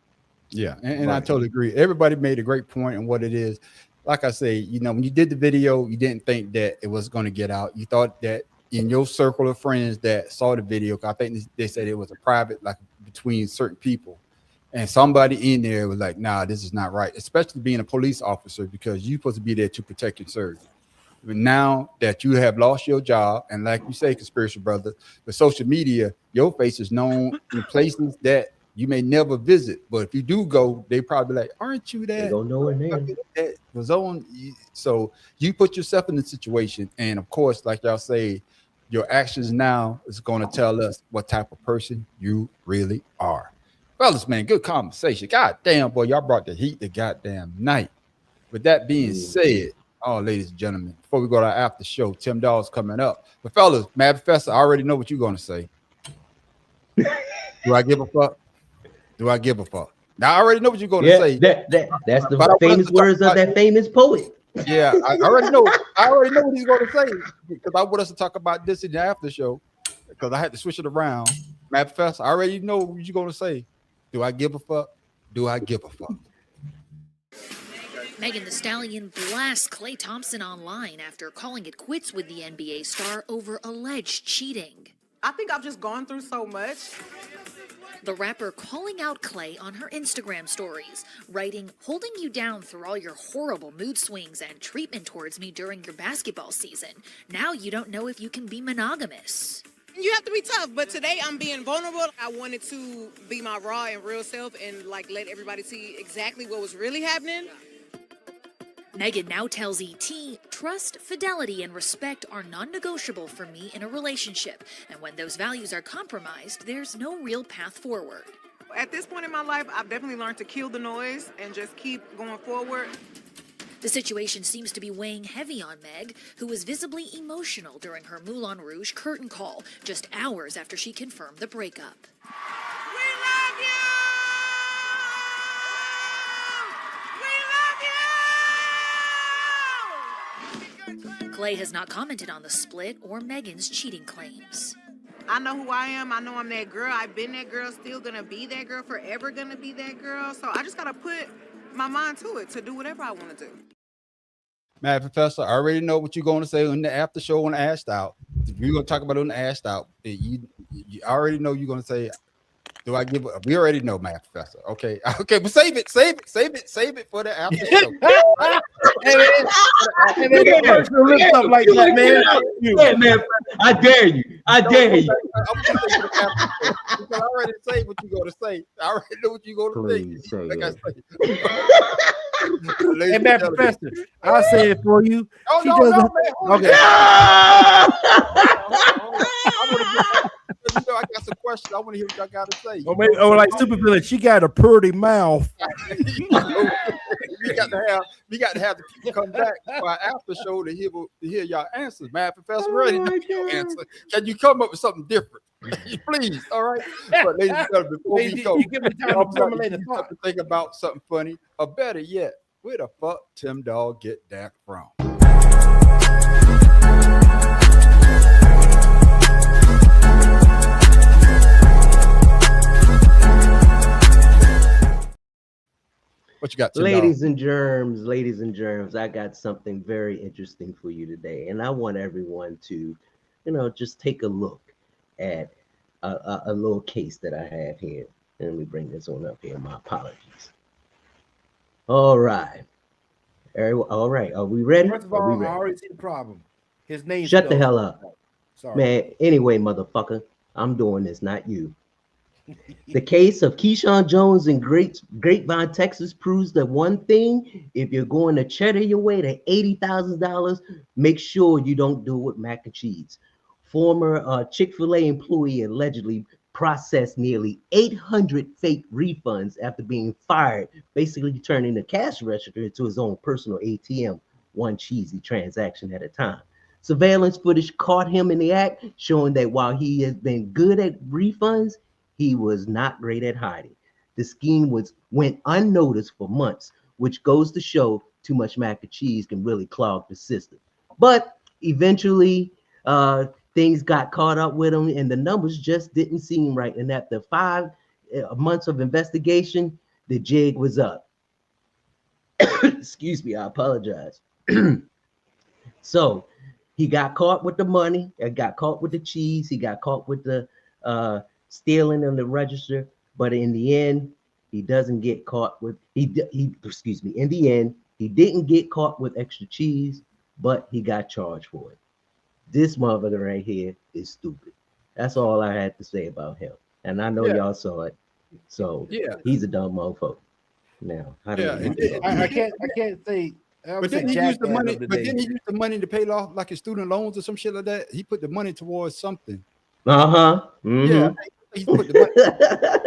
Yeah, and I totally agree. Everybody made a great point on what it is. Like I say, when you did the video, you didn't think that it was going to get out. You thought that in your circle of friends that saw the video, I think they said it was a private, like between certain people, and somebody in there was like, "Nah, this is not right." Especially being a police officer, because you're supposed to be there to protect and serve. But now that you have lost your job, and like you say, conspiracy brother, with social media, your face is known in places that you may never visit. But if you do go, they probably like, "Aren't you that?" They don't know her name. That was on. So you put yourself in the situation, and of course, like y'all say, your actions now is going to tell us what type of person you really are. Fellas, man, good conversation. God damn, boy, y'all brought the heat the goddamn night. With that being said, ladies and gentlemen, before we go to our after show, Tim Dawes coming up. But fellas, Mad Professor, I already know what you're going to say. Do I give a fuck? Do I give a fuck? Now I already know what you're going to say. That's the famous words of that famous poet. Yeah, I already know. I already know what he's going to say, because I want us to talk about this in the after show, because I had to switch it around. Mad Professor, I already know what you're going to say. Do I give a fuck? Do I give a fuck? Megan Thee Stallion blasts Klay Thompson online after calling it quits with the NBA star over alleged cheating. I think I've just gone through so much. The rapper calling out Klay on her Instagram stories, writing, "Holding you down through all your horrible mood swings and treatment towards me during your basketball season. Now you don't know if you can be monogamous." You have to be tough, but today I'm being vulnerable. I wanted to be my raw and real self and let everybody see exactly what was really happening. Megan now tells ET, "Trust, fidelity, and respect are non-negotiable for me in a relationship. And when those values are compromised, there's no real path forward." At this point in my life, I've definitely learned to kill the noise and just keep going forward. The situation seems to be weighing heavy on Meg, who was visibly emotional during her Moulin Rouge curtain call, just hours after she confirmed the breakup. We love you! Klay has not commented on the split or Megan's cheating claims. I know who I am. I know I'm that girl. I've been that girl, still gonna be that girl, forever gonna be that girl. So I just gotta put my mind to it to do whatever I want to do. Mad Professor, I already know what you're going to say on the after show on the Asked Out. We're going to talk about it on the Asked Out. You already know you're going to say, do I give? We already know, Mad Professor. Okay, okay, but save it for the after show. Man, I dare you. I dare you. I already say what you're going to say. I already know what you're going to say. Like I say. Hey, man, Professor, I'll say it for you. Oh, She no, doesn't. Okay. I got some questions. I want to hear what y'all got to say. Or like Supervillain, she got a pretty mouth. we got to have the people come back for our after show to hear y'all answers. Mad Professor, ready to answer. Can you come up with something different? Please, all right. But ladies and gentlemen, before we go, to think about something funny, or better yet, where the fuck Tim Dog get that from? What you got, Tim ladies Dog? and germs, I got something very interesting for you today, and I want everyone to, just take a look at a little case that I have here. And let me bring this one up here. My apologies. All right. All right. Are we ready? First of all, I already see the problem. His name. Shut the hell up. Sorry. Man, anyway, motherfucker, I'm doing this, not you. The case of Keyshawn Jones in Grapevine, Texas proves that one thing: if you're going to cheddar your way to $80,000, make sure you don't do it with mac and cheese. Former Chick-fil-A employee allegedly processed nearly 800 fake refunds after being fired, basically turning the cash register into his own personal ATM, one cheesy transaction at a time. Surveillance footage caught him in the act, showing that while he has been good at refunds, he was not great at hiding. The scheme went unnoticed for months, which goes to show too much mac and cheese can really clog the system. But eventually, things got caught up with him, and the numbers just didn't seem right. And after 5 months of investigation, the jig was up. Excuse me, I apologize. So he got caught with the money, got caught with the cheese, he got caught with the stealing on the register, but in the end, he doesn't get caught with in the end, he didn't get caught with extra cheese, but he got charged for it. This motherfucker right here is stupid. That's all I had to say about him. And I know y'all saw it. So he's a dumb motherfucker. Now, how do I can't say. But didn't he use the money? But didn't he use the money to pay off like his student loans or some shit like that? He put the money towards something. Mm-hmm. Yeah, he put the money.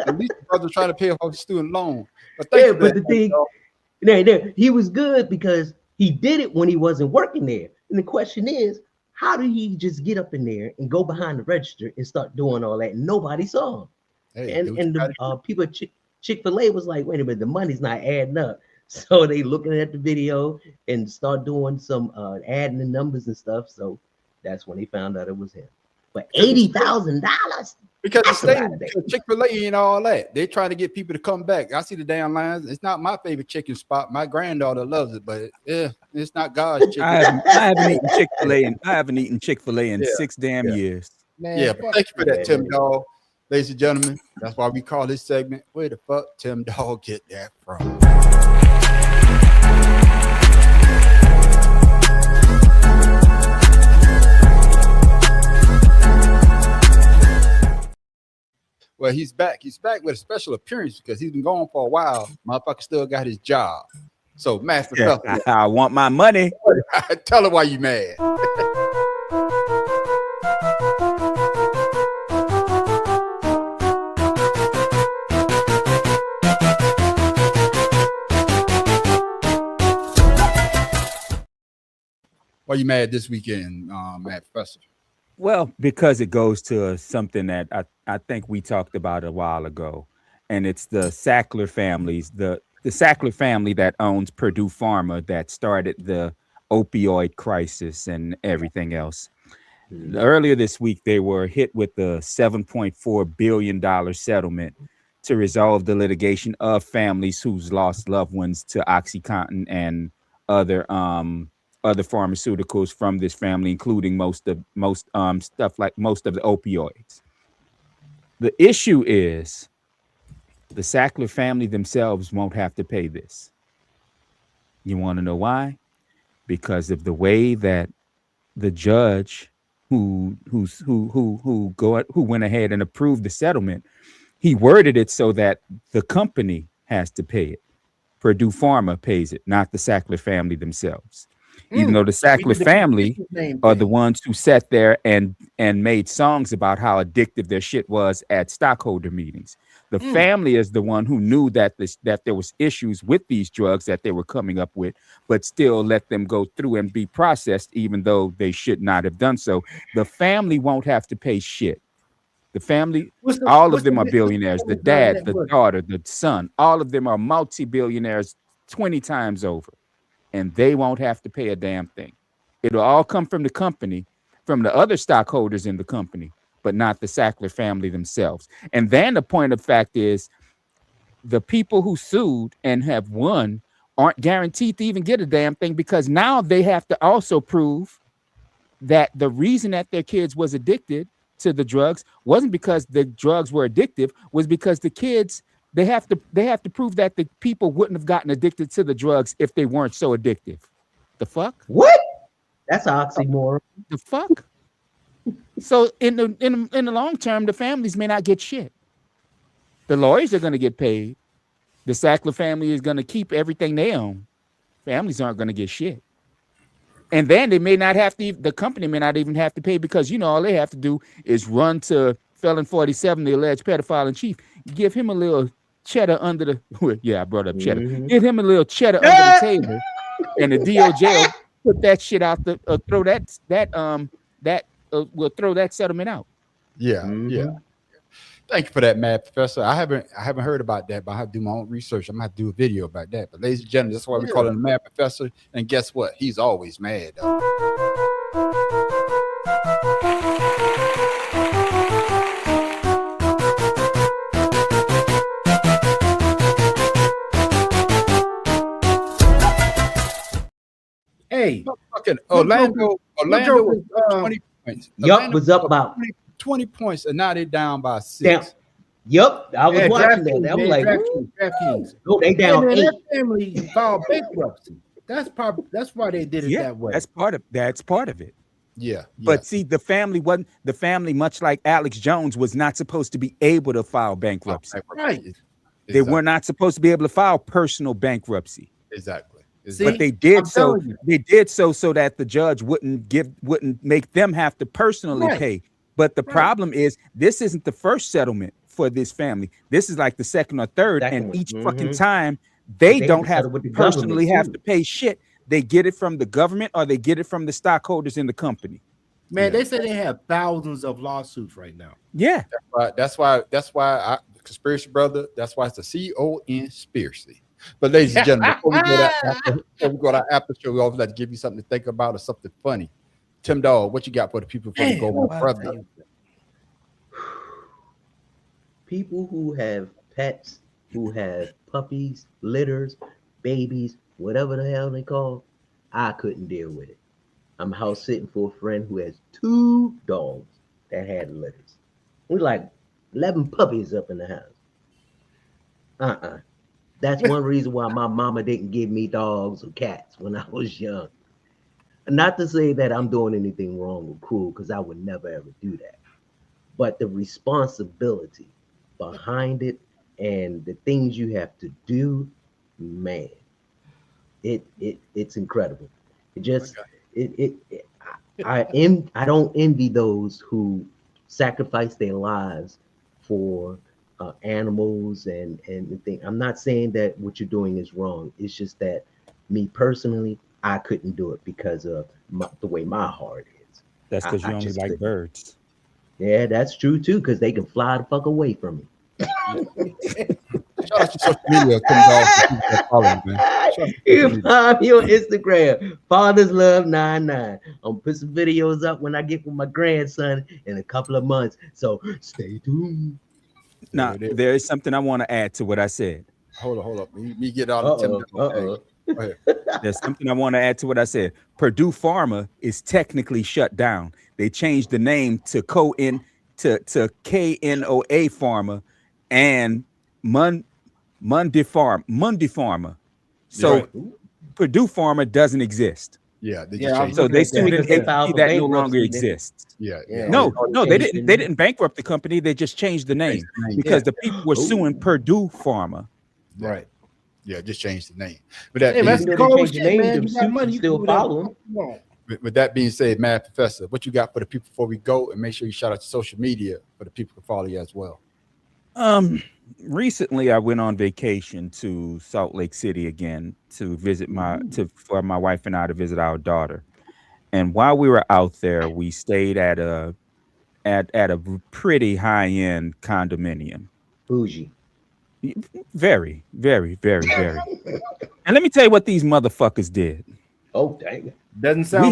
At least the brother trying to pay off his student loan. But the thing, he was good because he did it when he wasn't working there. And the question is, how did he just get up in there and go behind the register and start doing all that? And nobody saw him. Hey, and the people at Chick-fil-A was like, wait a minute, the money's not adding up. So they looking at the video and start doing some adding the numbers and stuff. So that's when they found out it was him. But $80,000 because the state Chick-fil-A and all that, they trying to get people to come back. I see the damn lines. It's not my favorite chicken spot. My granddaughter loves it, but it's not God's chicken. I haven't eaten Chick-fil-A in 6 damn years. Man, but thank you for that, Tim Dog. Ladies and gentlemen, that's why we call this segment "Where the fuck Tim Dog get that from?" Well, he's back. He's back with a special appearance because he's been gone for a while. Motherfucker still got his job. So, Master Felton, I want my money. Tell her why you mad. Why you mad this weekend, Matt Professor? Well, because it goes to something that I think we talked about a while ago, and it's the Sackler families, the Sackler family that owns Purdue Pharma that started the opioid crisis and everything else. Earlier this week, they were hit with the $7.4 billion settlement to resolve the litigation of families who's lost loved ones to OxyContin and other pharmaceuticals from this family, including most of the opioids. The issue is the Sackler family themselves won't have to pay this. You want to know why? Because of the way that the judge who went ahead and approved the settlement, he worded it so that the company has to pay it. Purdue Pharma pays it, not the Sackler family themselves. Even though the Sackler family are the ones who sat there and made songs about how addictive their shit was at stockholder meetings. The family is the one who knew that there was issues with these drugs that they were coming up with, but still let them go through and be processed, even though they should not have done so. The family won't have to pay shit. The family, all of them are billionaires. The dad, the daughter, the son, all of them are multi-billionaires 20 times over. And they won't have to pay a damn thing. It'll all come from the company, from the other stockholders in the company, but not the Sackler family themselves. And then the point of fact is the people who sued and have won aren't guaranteed to even get a damn thing, because now they have to also prove that the reason that their kids was addicted to the drugs wasn't because the drugs were addictive, was because the kids, they have to prove that the people wouldn't have gotten addicted to the drugs if they weren't so addictive. The fuck? What? That's an oxymoron. The fuck? So in the long term, the families may not get shit. The lawyers are going to get paid. The Sackler family is going to keep everything they own. Families aren't going to get shit. And then they may not have to, the company may not even have to pay, because, you know, all they have to do is run to Felon 47, the alleged pedophile in chief, give him a little cheddar under the, yeah, I brought up cheddar. Give him a little cheddar under the table, and the DOJ will put that shit out, we'll throw that settlement out. Yeah, yeah. Thank you for that, Mad Professor. I haven't heard about that, but I have to do my own research. I'm gonna have to do a video about that. But ladies and gentlemen, that's why we call him the Mad Professor. And guess what? He's always mad. Hey, fucking Orlando was 20 points. Yup, was up about 20 points, and now they're down by 6. Damn. Yup, I was watching that. I'm like, DraftKings. No, they down 8. That family filed bankruptcy. That's why they did it that way. That's part of it. Yeah. But see, the family, much like Alex Jones, was not supposed to be able to file bankruptcy. Right. They were not supposed to be able to file personal bankruptcy. Exactly. But they did so. They did so that the judge wouldn't make them have to personally pay. But the problem is, this isn't the first settlement for this family. This is like the second or third, and each fucking time they don't have to personally have to pay shit. They get it from the government, or they get it from the stockholders in the company. Man, they say they have thousands of lawsuits right now. Yeah, that's why conspiracy brother. That's why it's a conspiracy. But ladies and gentlemen, before we go to our after show, we always like to give you something to think about or something funny. Tim Dawg, what you got for the people before we go, my brother? People who have pets, who have puppies, litters, babies, whatever the hell they call, I couldn't deal with it. I'm house sitting for a friend who has 2 dogs that had litters. We like 11 puppies up in the house. That's one reason why my mama didn't give me dogs or cats when I was young. Not to say that I'm doing anything wrong or cruel, because I would never ever do that. But the responsibility behind it and the things you have to do, man, it's incredible. I don't envy those who sacrifice their lives for animals and the thing. I'm not saying that what you're doing is wrong. It's just that me personally, I couldn't do it because of the way my heart is. That's because you only like birds. Yeah, that's true too, because they can fly the fuck away from me. Shout out to social media, Tim Dawg, man. You can find me on Instagram, Father's Love 99. I'm gonna put some videos up when I get with my grandson in a couple of months. So stay tuned. Now, there is something I want to add to what I said. Hold on. Me get all the Tim. Go ahead. There's something I want to add to what I said. Purdue Pharma is technically shut down. They changed the name to KNOA Pharma and Mundi Pharma. So Purdue Pharma doesn't exist. Yeah, so they sued an entity that no longer exists. Yeah. No, they didn't bankrupt the company. They just changed the name because the people were suing Purdue Pharma. Right. Yeah, just change the name. But that with that being said, Mad Professor, what you got for the people before we go? And make sure you shout out to social media for the people to follow you as well. Recently I went on vacation to Salt Lake City again to visit for my wife and I to visit our daughter. And while we were out there, we stayed at a pretty high-end condominium. Bougie. Very, very, very, very. And let me tell you what these motherfuckers did. Oh, dang. Doesn't sound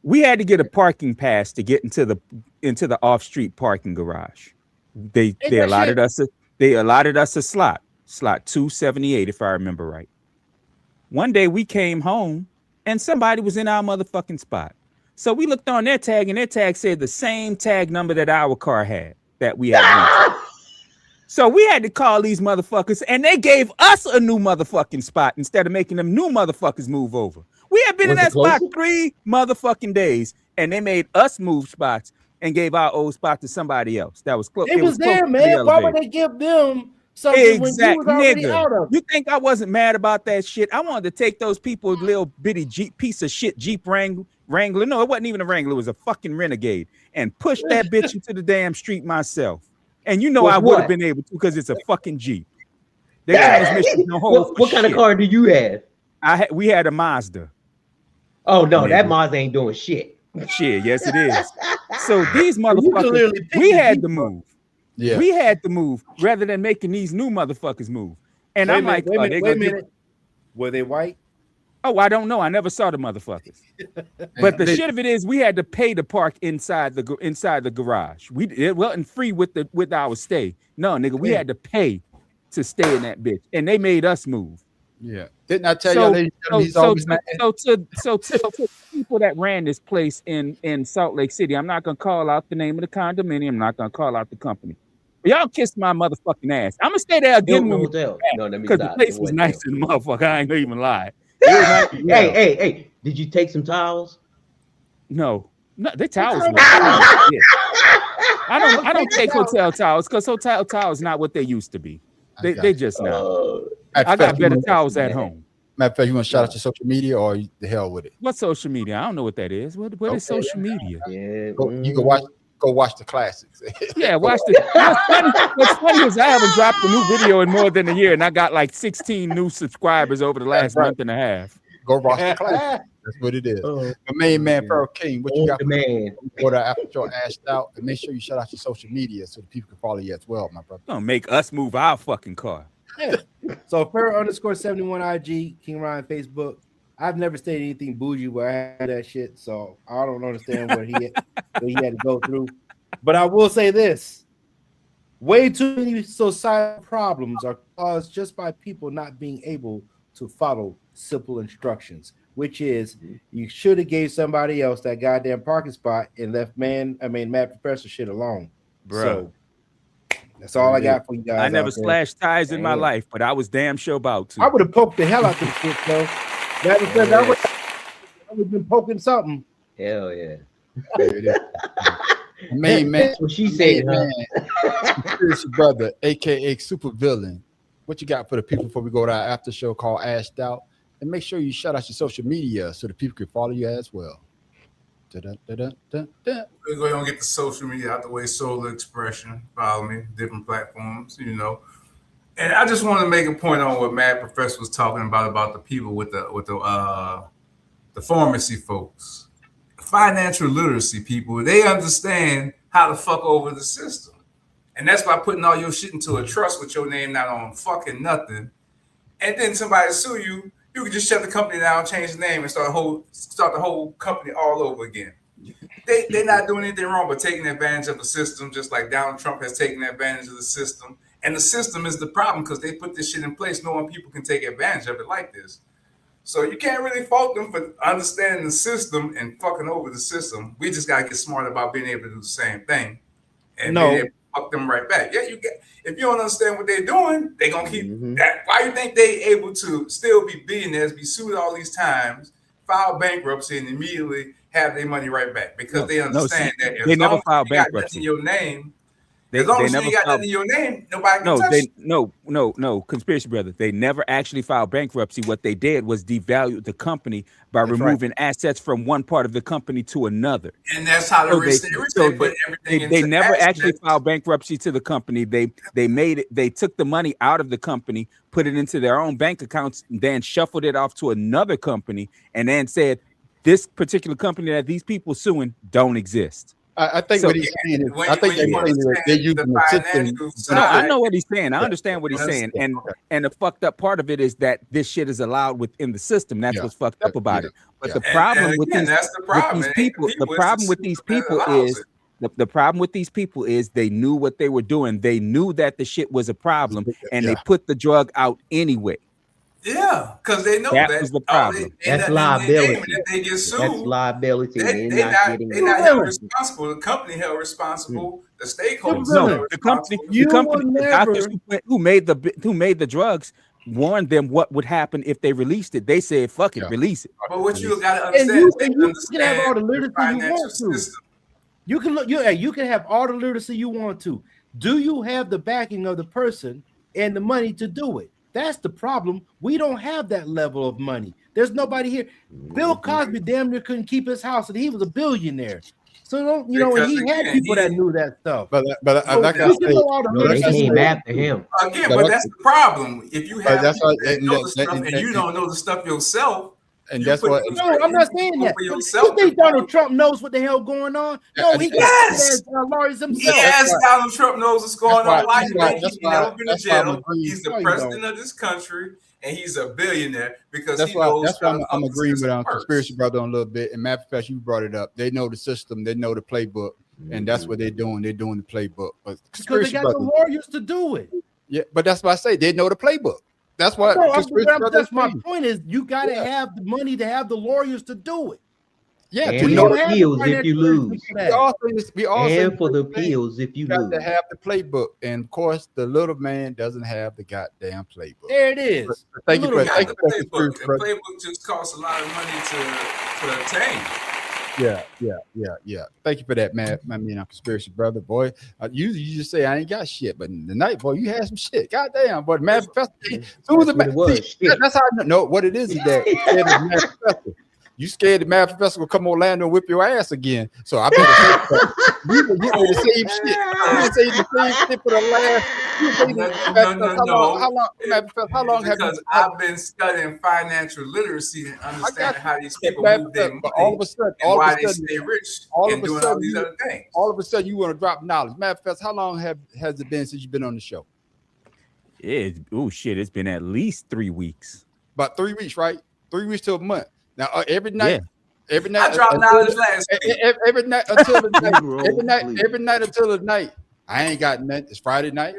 we had to get a parking pass to get into the off-street parking garage. They allotted us a slot 278 if I remember right. One day we came home and somebody was in our motherfucking spot. So we looked on their tag and their tag said the same tag number that our car had that we had. So we had to call these motherfuckers and they gave us a new motherfucking spot instead of making them new motherfuckers move over. We had been in that spot 3 motherfucking days and they made us move spots and gave our old spot to somebody else. That was close. It was there, man. Why would they give them something when you was already out of it? You think I wasn't mad about that shit? I wanted to take those people little bitty piece of shit Jeep Wrangler. No, it wasn't even a Wrangler. It was a fucking Renegade. And push that bitch into the damn street myself. And you know I would have been able to because it's a fucking Jeep. Their transmission no hold. What kind of car do you have? We had a Mazda. Oh no, that Mazda ain't doing shit. Shit, yes it is. So these motherfuckers, we had to move. Yeah, we had to move rather than making these new motherfuckers move. And I'm like, wait a minute. Were they white? Oh, I don't know. I never saw the motherfuckers. But the shit of it is, we had to pay to park inside the garage. It wasn't free with our stay. No, nigga, we had to pay to stay in that bitch, and they made us move. Yeah, didn't I tell you? So to people that ran this place in Salt Lake City, I'm not gonna call out the name of the condominium. I'm not gonna call out the company. But y'all kissed my motherfucking ass. I'm gonna stay there again because the place was nice in the motherfucker. I ain't gonna even lie. Hey, did you take some towels? No, they towels. I don't take hotel towels because hotel towels not what they used to be. They just not. I got better towels at home. Matter of fact, you want to shout out your social media or the hell with it? What social media? I don't know what that is. What is social media? Yeah, you can go watch the classics. Yeah, watch the. What's funny is I haven't dropped a new video in more than a year, and I got like 16 new subscribers over the last month and a half. Go watch the classics. That's what it is. The main man, Pharaoh King, what you got? For the after show asked out, and make sure you shout out your social media so the people can follow you as well, my brother. Don't make us move our fucking car. Yeah. So Pharaoh_71 IG, King Ryan Facebook. I've never stayed anything bougie where I had that shit, so I don't understand what he had to go through. But I will say this: way too many societal problems are caused just by people not being able to follow simple instructions, which is you should have gave somebody else that goddamn parking spot and left Mad Professor shit alone. Bro. So that's all I got for you guys. I never slashed tires in my life, but I was damn sure about to. I would have poked the hell out of this shit, though. That was I would have been poking something. Hell yeah. Main man, what she said, man. Brother, aka super villain. What you got for the people before we go to our after show called Ashed Out? And make sure you shout out your social media so the people can follow you as well. We're going to get the social media out the way. Solar Expression, follow me, different platforms, And I just want to make a point on what Mad Professor was talking about the people with the pharmacy folks, financial literacy people. They understand how to fuck over the system, and that's by putting all your shit into a trust with your name not on fucking nothing, and then somebody sue you. You can just shut the company down, change the name, and start the whole company all over again. They're not doing anything wrong but taking advantage of the system, just like Donald Trump has taken advantage of the system. And the system is the problem because they put this shit in place knowing people can take advantage of it like this. So you can't really fault them for understanding the system and fucking over the system. We just gotta get smart about being able to do the same thing and being able to fuck them right back. Yeah, if you don't understand what they're doing, they're gonna keep that. Why you think they able to still be billionaires, be sued all these times, file bankruptcy, and immediately have their money right back? Because they understand that they never filed bankruptcy. In your name, They, as long as you never ain't got filed, nothing in your name, nobody can touch you. No, conspiracy brother. They never actually filed bankruptcy. What they did was devalue the company by removing assets from one part of the company to another. And that's how they put everything They into never action. actually filed bankruptcy to the company. They made it. They took the money out of the company, put it into their own bank accounts, then shuffled it off to another company, and then said, "This particular company that these people suing don't exist." I think what he's saying is, I think they're using the system. No, I know what he's saying. I understand what he's saying, and the fucked up part of it is that this shit is allowed within the system. That's what's fucked up about it. But the problem with these people, the problem with these people is the problem with these people is they knew what they were doing. They knew that the shit was a problem, and they put the drug out anyway. Yeah, because they know that was the problem. That's liability. They get sued. That's liability. They're not held responsible. The company held responsible. The stakeholders. No, the company. The doctors who made the drugs warned them what would happen if they released it. They said, "Fuck it, release it." But what you got to understand, you can have all the literacy you want to. You can look. You can have all the literacy you want to. Do you have the backing of the person and the money to do it? That's the problem. We don't have that level of money. There's nobody here. Bill Cosby damn near couldn't keep his house, and he was a billionaire. So and he had people that knew that stuff. But like I they came after him again. But that's the problem. If you have people that know the stuff and you don't know the stuff yourself. And that's what. No, I'm not saying that. You think Donald Trump knows what the hell going on? No, he got lawyers himself. Yes, Donald Trump knows what's going on. Why you think he's never been to jail? He's the president of this country, and he's a billionaire because he knows. That's why I'm agreeing with conspiracy brother on a little bit. And matter of fact, you brought it up. They know the system. They know the playbook, and that's what they're doing. They're doing the playbook. But because they got the lawyers to do it. Yeah, but that's why I say they know the playbook. That's why. That's my point. Is you got to have the money to have the lawyers to do it. Yeah, and for the appeals if you lose. And for the appeals if you lose. Got to have the playbook, and of course, the little man doesn't have the goddamn playbook. There it is. Thank you for the playbook. The playbook just costs a lot of money to obtain. Yeah. Thank you for that, man. I mean, conspiracy brother, boy. Usually you just say I ain't got shit, but tonight, boy, you had some shit. Goddamn, but manifesto. That's how I know what it is that you scared the mad professor will come on land and whip your ass again. So I better you can get me the same shit. You say the same shit for the last. No. How long have you? I've been studying financial literacy and understanding how these people move their money. All of a sudden, why they stay rich and doing all these other things. All of a sudden, you want to drop knowledge. Manifest, how long has it been since you've been on the show? It's been at least 3 weeks. About 3 weeks, right? 3 weeks to a month. Now every night, I dropped knowledge last week. Every night until the night, every night until the night. I ain't got nothing. It's Friday night.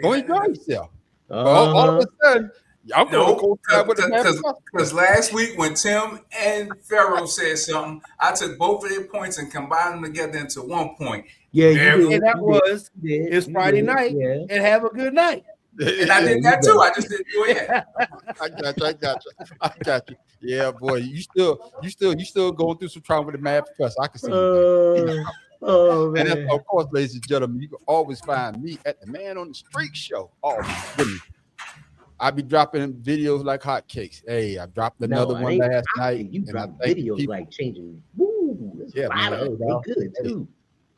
Go enjoy yourself. All of a sudden, y'all go because last week when Tim and Pharaoh said something, I took both of their points and combined them together into one point. Yeah, and that was it's Friday night and have a good night. And I did that too. I just didn't do it yet. I got you. Yeah, boy, you still going through some trauma with the mad professor. I can see you. And of course, ladies and gentlemen, you can always find me at the Man on the Street show. Oh my goodness. I be dropping videos like hotcakes. Hey, I dropped another one last night. You drop videos like changing. Woo, yeah, man, they good too.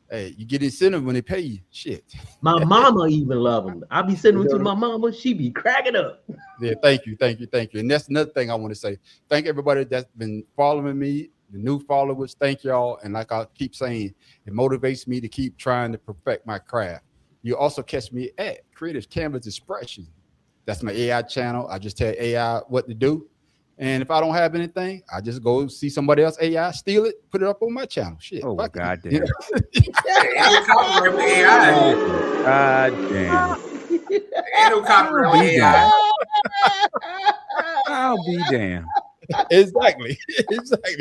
Hey, you get incentive when they pay you. Shit. My mama even love them. I be sending them to my mama. She be cracking up. Yeah, thank you. And that's another thing I want to say. Thank everybody that's been following me, the new followers. Thank y'all. And like I keep saying, it motivates me to keep trying to perfect my craft. You also catch me at Creative Canvas Expression. That's my AI channel. I just tell AI what to do. And if I don't have anything, I just go see somebody else AI, steal it, put it up on my channel. Shit. Oh, fuck it. goddamn. You know? Ain't no copyright with AI. Goddamn. Ain't no copyright with AI. I'll be damned. Exactly,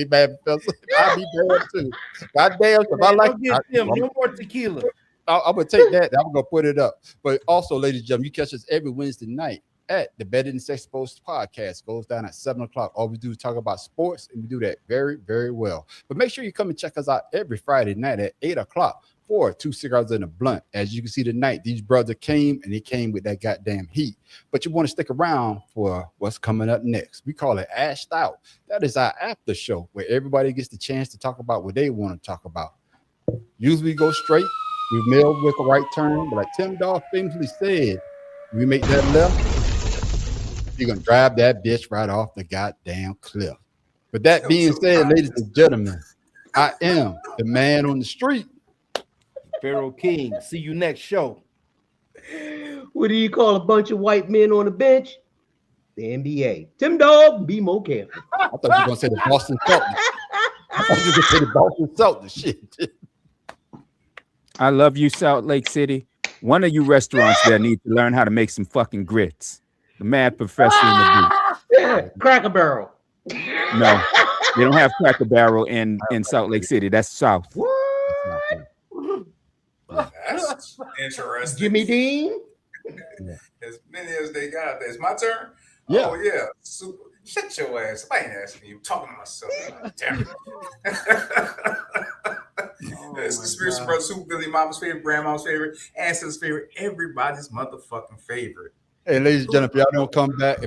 bad professor. I'll be damned too. Goddamn, if I like, Get them no more tequila. I'm gonna take that. I'm gonna put it up. But also, ladies and gentlemen, you catch us every Wednesday night at the Better Than Sex Post podcast. Goes down at 7:00. All we do is talk about sports, and we do that very, very well. But make sure you come and check us out every Friday night at 8:00 for 2 Cigars and a Blunt. As you can see tonight, these brothers came, and they came with that goddamn heat. But you want to stick around for what's coming up next. We call it Ashed Out. That is our after show where everybody gets the chance to talk about what they want to talk about. Usually we go straight. We mail with a right turn, but like Tim Dawg famously said, we make that left, you're gonna drive that bitch right off the goddamn cliff. But that being said, ladies and gentlemen, I am the man on the street. Pharaoh King. See you next show. What do you call a bunch of white men on a bench? The NBA. Tim Dawg, be more careful. I thought you were gonna say the Boston Celtics. I thought you were gonna say the Boston Celtics. Shit. I love you, Salt Lake City. One of you restaurants there need to learn how to make some fucking grits. The mad professor in the booth. Yeah, Cracker Barrel. No, they don't have Cracker Barrel in Salt Lake City. That's South. That's interesting. Jimmy Dean. As many as they got. It's my turn. Yeah. Oh yeah. Super. Shut your ass. I ain't asking you. I'm talking to myself. Damn it. It's the spiritual brother, Super Billy, mama's favorite, grandma's favorite, ancestors' favorite, everybody's motherfucking favorite. Hey, ladies and gentlemen, if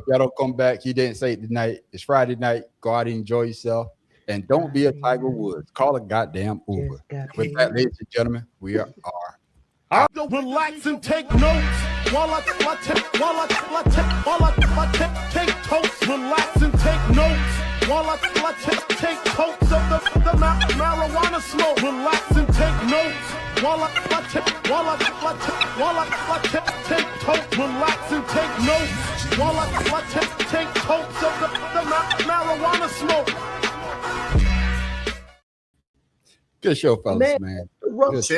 y'all don't come back, he didn't say it tonight. It's Friday night. Go out and enjoy yourself. And don't be a Tiger Woods. Call a goddamn Uber. With that, ladies and gentlemen, we are. Go relax and take notes while I take toast. Relax and take notes while I take totes of the marijuana smoke. Relax and take notes while I take totes. Relax and take notes while I take totes of the marijuana smoke. Good show, fellas, man. Good show.